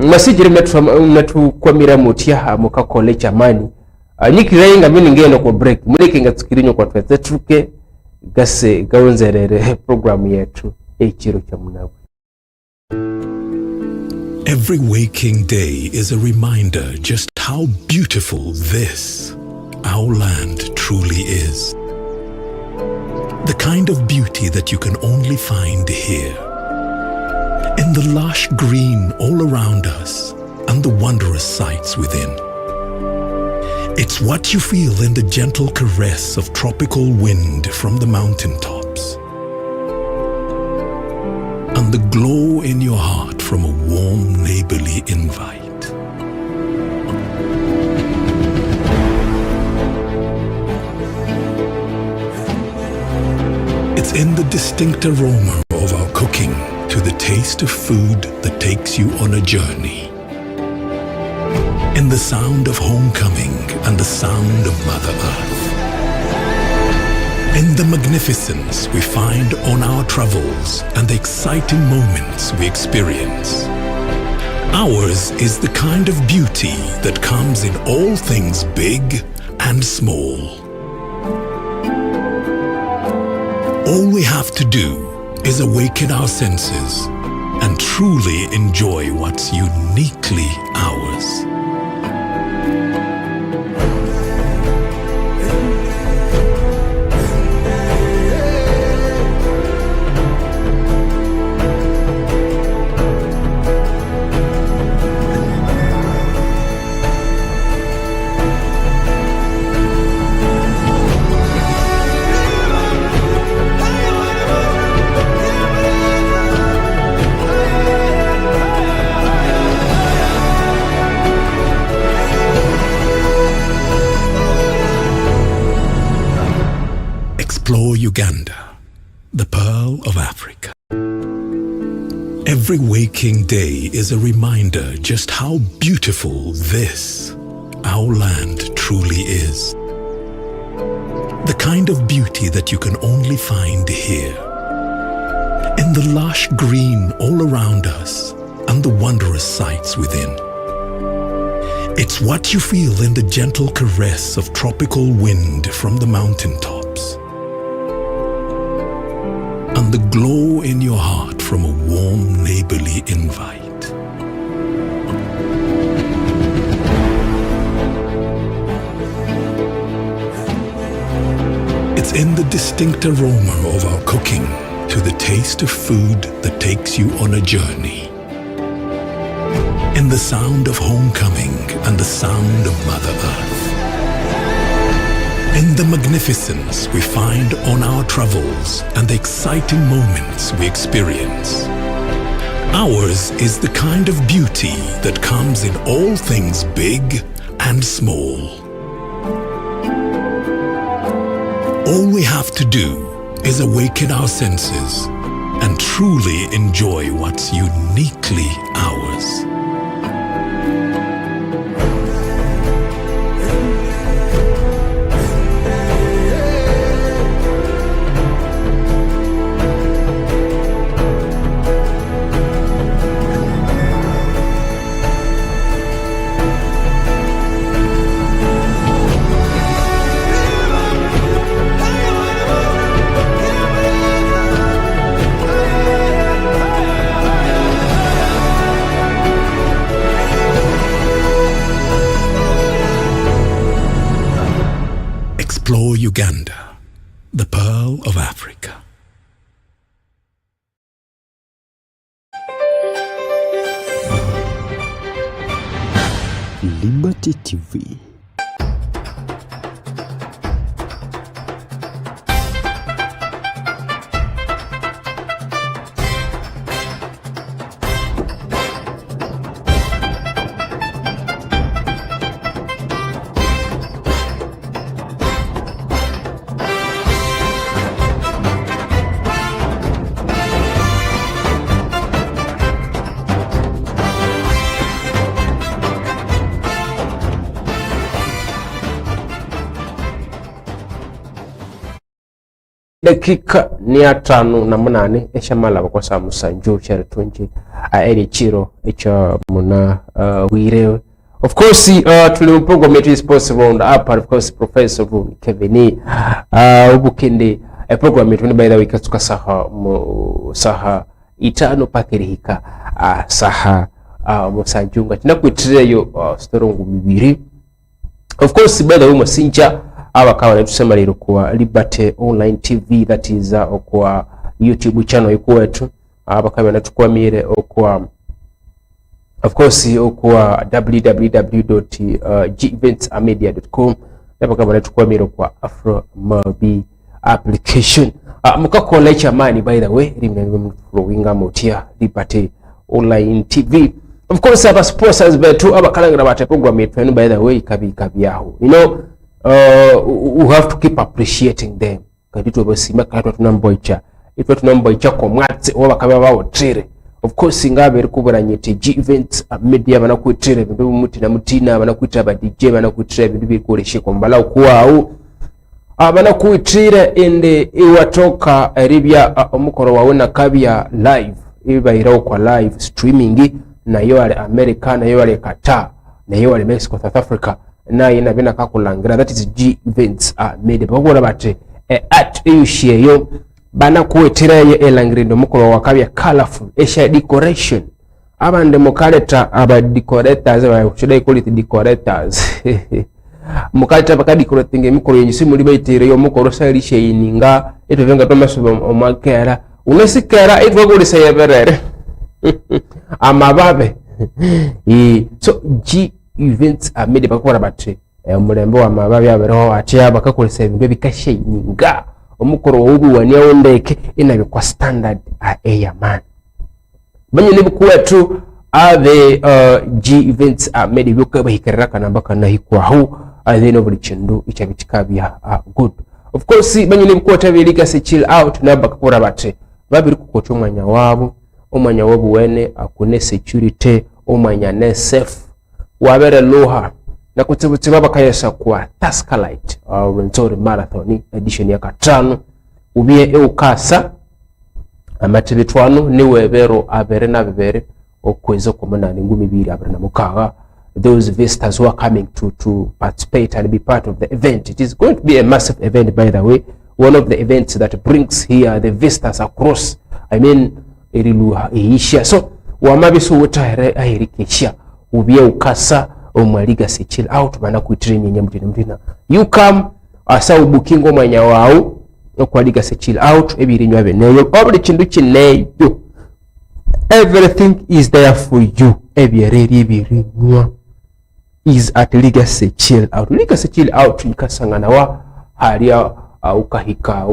Speaker 2: masigire mnatukwamira mutya mukakole kyamani nyikirayo nga mini ngenda ku break muleke nga tukirinyo kwa twetetuke gase gawonzerere program yetu ekiro kya munabwe.
Speaker 8: Every waking day is a reminder just how beautiful this, our land, truly is. The kind of beauty that you can only find here. In the lush green all around us and the wondrous sights within. It's what you feel in the gentle caress of tropical wind from the mountaintops. And the glow in your heart from a warm neighborly invite. It's in the distinct aroma of our cooking to the taste of food that takes you on a journey. In the sound of homecoming and the sound of Mother Earth. In the magnificence we find on our travels and the exciting moments we experience. Ours is the kind of beauty that comes in all things big and small. All we have to do is awaken our senses and truly enjoy what's uniquely ours. Explore Uganda, the pearl of Africa. Every waking day is a reminder just how beautiful this, our land, truly is. The kind of beauty that you can only find here. In the lush green all around us and the wondrous sights within. It's what you feel in the gentle caress of tropical wind from the mountaintops. And the glow in your heart from a warm neighborly invite. It's in the distinct aroma of our cooking to the taste of food that takes you on a journey. In the sound of homecoming and the sound of Mother Earth. In the magnificence we find on our travels and the exciting moments we experience. Ours is the kind of beauty that comes in all things big and small. All we have to do is awaken our senses and truly enjoy what's uniquely ours. Explore Uganda, the pearl of Africa.
Speaker 1: Liberty TV.
Speaker 2: dakika ni 5:08 eshamala bakwa saa musanju sharatunji eri chiro echa muna wire. Of course tuli program yetu sports roundup, of course Professor Kevin ubukende program yetu by the way katuka saha 5 pakirihika saha musanjunga tinakwitireyo storongo bibiri. Of course by the way Masinja abakawa natusema lero kwa Liberty Online TV, that is okwa YouTube channel yikwetu abakawa natukwa mire okwa of course okwa www.geventsmedia.com abakawa natukwa mire kwa Afro Mobi application mukakola chamani by the way rimwe flowinga motia Liberty Online TV. Of course aba sponsors betu abakalanga bate program yetu by the way kabi yaho, you know, we have to keep appreciating them. Kadito basima katwa tunamboicha itwa tunamboicha ko mwatse oba kaba bawo trire. Of course ngabe rikubura nyete G-Events media banakwitire bintu muti na mutina banakwitira ba DJ banakwitira bintu bikoreshe ko mbala kwawo banakwitire ende iwatoka ribya omukoro wawe na kabya live ibaira kwa live streaming na yo ale America na yo ale Qatar na yo ale Mexico, South Africa na yina bina kakulangira. That is G-Events made bagora bate at share yo bana kuwetira ye elangirindo mukolo wakabya colorful esha decoration abande mukaleta aba decorators ba should I call it decorators mukaleta baka decorating emikolo yenyi simu libaitire yo mukolo sali sheyininga eto venga tomasuba omakera unesikera etwa kulisa yeberere amababe so G-Events made bakora bate omulembo wa mababe abereho atya bakakolesa ebintu bikasheyininga omukoro wobu wania ondeke inabe kwa standard man banyo nebikuwetu ave G-Events made byoka bahikirira kanamba na hikwaho then over chindu ichabitikabya good. Of course banyo nebikuwetu abelika se chill out namba kakora bate babiri kukocha omwanya wabo wene akune security omwanya ne safe wabere loha na kutibutsi bakayesa kwa Taskalite Rwenzori Marathon edition ya 5 ubiye eukasa amatibitwano niwebero abere na bibere okweza kumunana 2026. Those visitors who are coming to participate and be part of the event. It is going to be a massive event, by the way, one of the events that brings here the visitors across, I mean eriluha eisha. So wamabiso wotare ahirikisha ubiye ukasa omwaliga se chill out bana kuitraining nyamudina you come asa ubukingo mwanya wao okwaliga se chill out ebirinywa beneyo obuli chindu kineyo everything is there for you ebireri ebirinywa is at legacy chill out. Legacy chill out ikasangana wa halia ukahika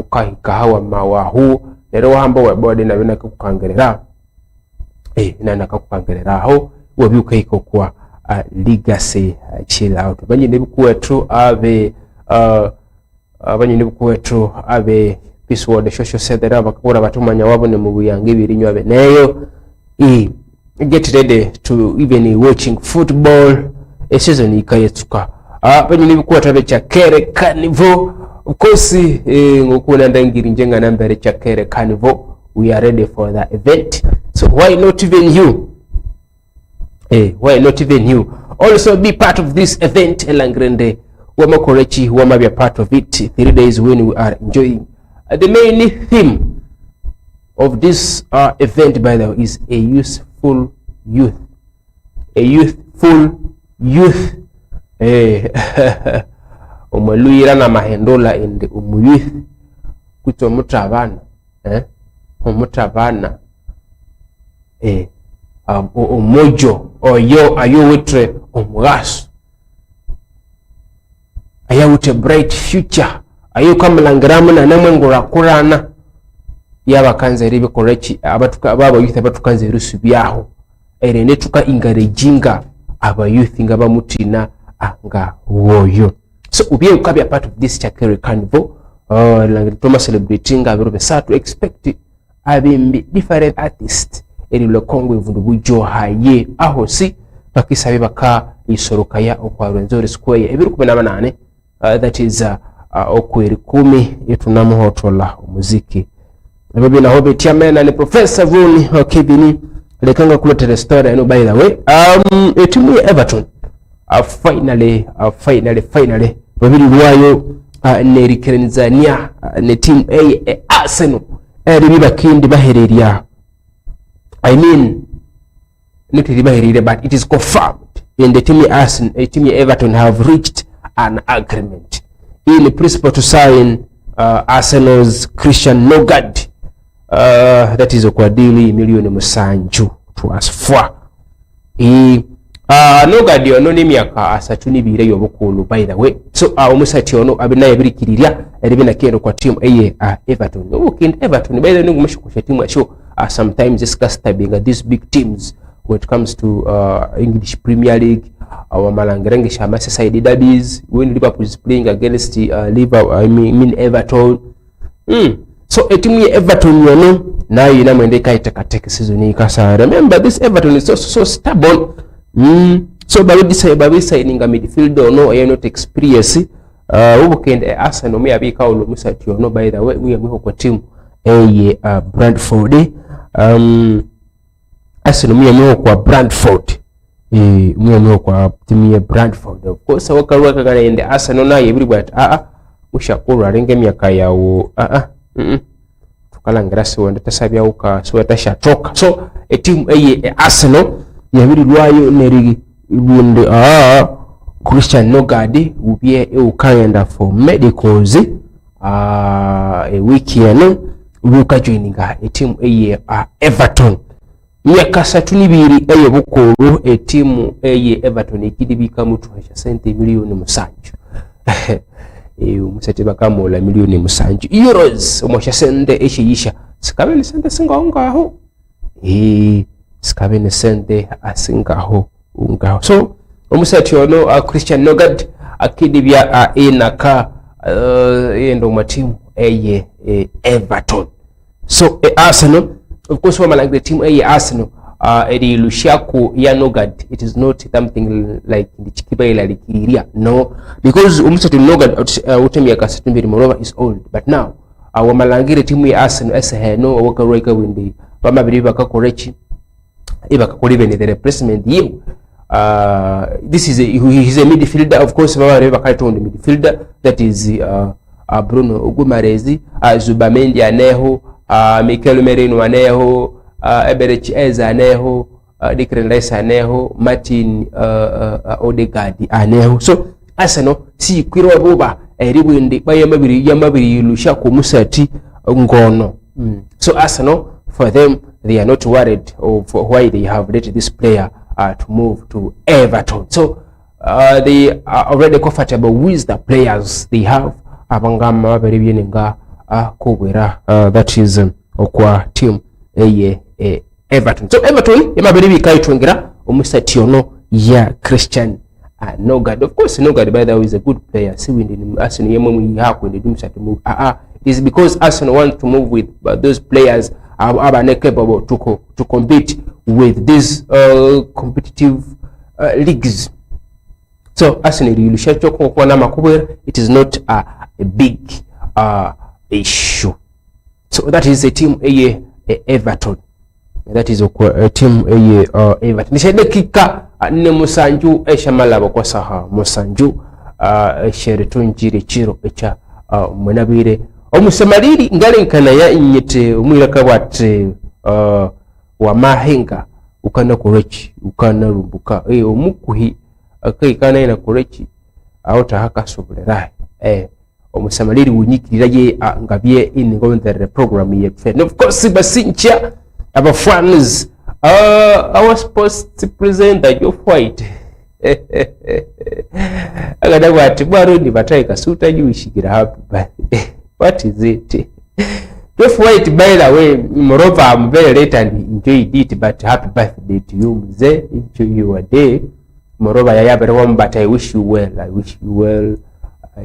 Speaker 2: hawa mawahu lero wahamba wa body na bina kukangerera na nakakukangerera ho wabyuka iko kwa legacy chill out. Banyi nebikuwetu abe peace world social center bakora batumanya wabone mu buyange birinywa beneyo get ready to even watching football season ikayetsuka banyi nebikuwetu abe Chakere Carnival. Of course ngokuna ndangiri njenga nambere Chakere Carnival, we are ready for the event, so why not even you also be part of this event elangrende wamakorechi wamabya part of it 3 days when we are enjoying the main theme of this event by the way is a youthful youth omwaluira na mahendola ende umuyuth kuto mutabana omutabana omojo oyo ayowetre omwaso ayawute bright future ayo kamulangiramu na namwengura kurana yabakanze ribe korechi abatuka baba youth abatukanze rusu byaho erene tuka ingarejinga aba youth ngaba mutina anga woyo. So ubiye ukabya part of this Chakere Carnival langitoma celebrating abiro besatu expect abimbi different artists eri lokongo ivundu bujo haye aho si bakisabe baka isoroka ya okwa Rwenzori Square ebiri 18 that is okweri 10 etunamuhotola omuziki ebyo naho betyamena ne Professor Vuni Kevin lekanga kuletera story eno by the way etimu ya Everton finally babiri lwayo nerikerenzania ne team A Arsenal eribi bakindi bahereria I mean not ribaherire but it is confirmed in the team Arsenal team Everton have reached an agreement in principle to sign Arsenal's Christian Nogard that is okwadili milioni musanju to us for Nogard ono n'emyaka asatu n'ibiri y'obukulu by the way so omusati ono abina yabirikirira eribina kero kwa team eye Everton ukind Everton by the way ngumashukosha team asho sometimes discuss typing these big teams when it comes to English Premier League our malangerengesha Merseyside derbies when Liverpool is playing against Liverpool I mean Everton so a team Everton yono na yina mwende kaitekateke season ikasa remember this Everton is so stubborn so babisa ininga midfield ono are not experience ubukende Arsenal me abika olo musati ono by the way we kwa team Brentford Arsenal me kwa Brentford me kwa team ya Brentford of course wakaruka kana ende Arsenal na everybody ushakuru arenge myaka yawo tukalangira se wanda tasabya uka so tashachoka so a team Arsenal yabiri lwayo nerigi bunde Christian Nogard ubye ukayenda for medicals a week yano uka joininga a team Everton myaka tunibiri bukuru a team Everton ikidibika mutu hasha sente milioni musanju umusati bakamola milioni musanju euros omosha sente eshiyisha sikabene sente singaho sikabene sente asingaho ungaho so omusati ono Christian Nogard akidibya enaka endo matimu Everton so Arsenal of course we like the team Arsenal eri lushaku ya Nogard it is not something like the chikiba ila likiria no because umusati Nogard utemi kasatumbiri moreover is old but now our malangire team ya Arsenal no wakaroika windi bamabiri bakakorechi ibakakolibene the replacement you this is he's a midfielder of course baba bakaito on the midfielder that is Bruno Gumarezi Zubamendi aneho Mikel Merino aneho Eberechi Eze aneho Declan Rice aneho Martin Odegaard aneho so Arsenal si kwirwa boba eribwindi bayamabiri lusha ku musati ngono so Arsenal for them they are not worried of why they have let this player to move to Everton so they are already comfortable with the players they have abangama bari byenenga kubera that is okwa team Everton so Everton yamabiri bikaitwengira omusati ono ya Christian Nogard of course Nogard by the way is a good player see windi Arsenal yemwe yakho ndi musati move is because Arsenal want to move with those players are capable to compete with these competitive leagues so Arsenal ilushacho kwa na makubera it is not a big issue so that is a team Everton that is a team Everton nishede kika ne musanju eshamala bakwa saha musanju sheretunjire chiro echa mwenabire omusemaliri ngalenkana ya inyete umwiraka bwate wa mahenga ukana korechi ukana rumbuka omukuhi akayikana ina korechi auta haka sobulera omusemaliri wunyikirira ye ngabye in the program ye and of course basincha aba fans our sports presenter Joe White agada bwati bwarundi batayika suta yushikira happy birthday what is it Joe White by the way moreover I'm very late and enjoyed it but happy birthday to you mze enjoy your day moreover yayabere wam but I wish you well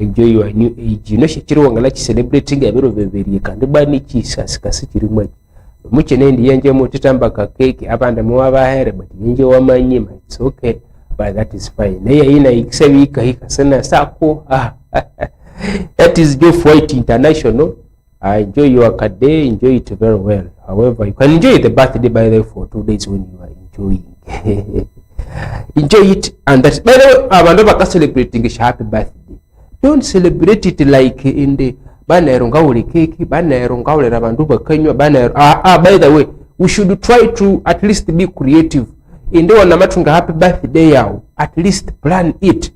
Speaker 2: enjoy your new age you know shikiri wangala chi celebrating abero beberi kandi bani chisasi kiri mwe muchene ndi yanje mutitamba ka cake abanda muwaba here but yanje wamanyima it's okay but that is fine naye ina ikisebika hikasana sako That is Joe White International. I enjoy your day, enjoy it very well. However, you can enjoy the birthday by the way for 2 days when you are enjoying. Enjoy it, and that's by the way, abantu celebrating happy birthday. Don't celebrate it like in the banner ngaule cake, banner ngaule abantu bakanywa banner. By the way, we should try to at least be creative. In the one matunga happy birthday yao, at least plan it.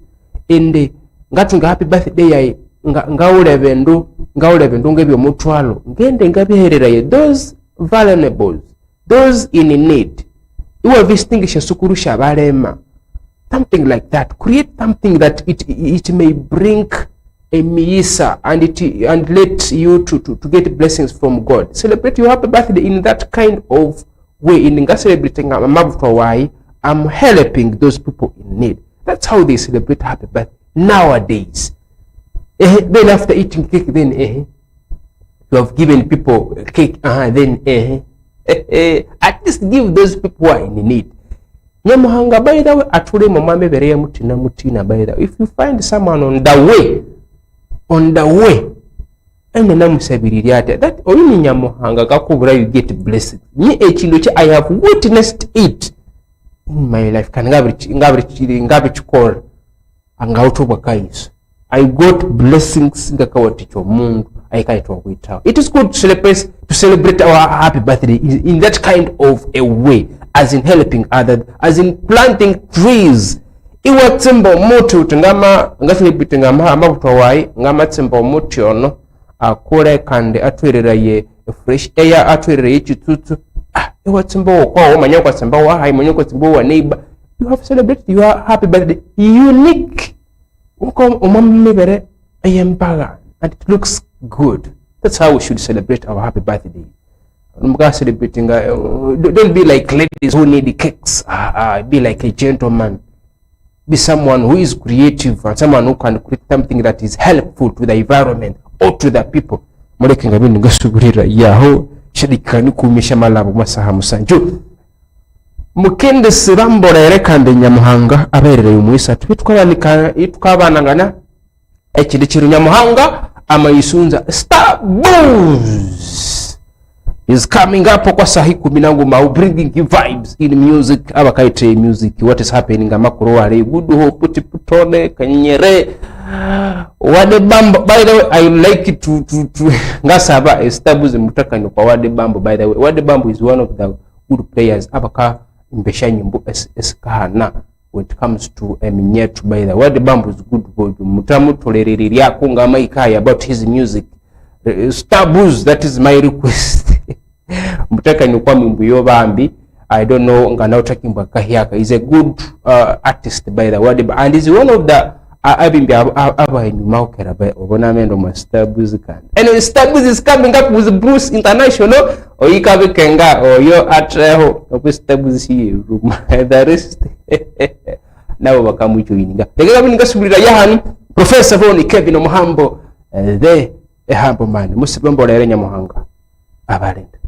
Speaker 2: In the ngatunga happy birthday yao, ngaule vendo ngebyo mutwalo ngende ngabihereraye those vulnerables, those in need. You distinguisha sukurusha barema, something like that. Create something that it may bring a misa and let you to get blessings from God. Celebrate your happy birthday in that kind of way. In celebrating why I'm helping those people in need. That's how they celebrate happy birthday nowadays. Then after eating cake, then you have given people cake, then at least give those people who are in need. Nyamuhanga, by the way, atule mama bereye mutina by the way. If you find someone on the way, and namusabirira that oyini nyamuhanga kakubura, you get blessed. Ni ekintu kye I have witnessed it in my life. Kan ngabichikora angautoba kaiso. I got blessings ngakawaticho Mungu aikaitwa kuitawa. It is good to celebrate our happy birthday in that kind of a way, as in helping others, as in planting trees. Iwa tsembo muti utengama ngafilipi ngama amabutowai ngama tsembo muti ono akure kandi atwereraye fresh air, atwereraye chitutu. Iwa tsembo kwa manyoko tsembo wa hai manyoko tsembo wa neighbor. You have celebrated your happy birthday unique. And it looks good. That's how we should celebrate our happy birthday. Celebrating, don't be like ladies who need cakes. Be like a gentleman. Be someone who is creative and someone who can create something that is helpful to the environment or to the people. Mukende sirambo rekande nyamuhanga aberere umwisa tubitwabanangana ekindi kiru nyamuhanga amayisunza Star Booze is coming up kwa sahi 10 bringing you vibes in music abakaite music. What is happening amakuru are good hope putone kanyere wade bambo. By the way, I like to ngasaba Star Booze mutakano kwa wade bambo. By the way, wade bambo is one of the good players abaka mbesha nyimbo eskana when it comes to minyetu. By the way, the bamboo is good god mutamu tolereri yako ngama ikaya about his music. Star Booze, that is my request. Mutaka ni kwa mimbuyo bambi, I don't know ngana utaki mbaka hiyaka. He's a good artist by the way, and he's one of the abimbi aba inyuma ukera by obona mendo ma Star Booze kan. And Star Booze is coming up with Bruce International. Oyikabe kenga oyo atreho Star Booze here the rest nabo bakamujoyininga. Tegeka bininga subirira yahani Professor Von Kevin Omuhambo the humble man musibombo lere nyamuhanga abalenda.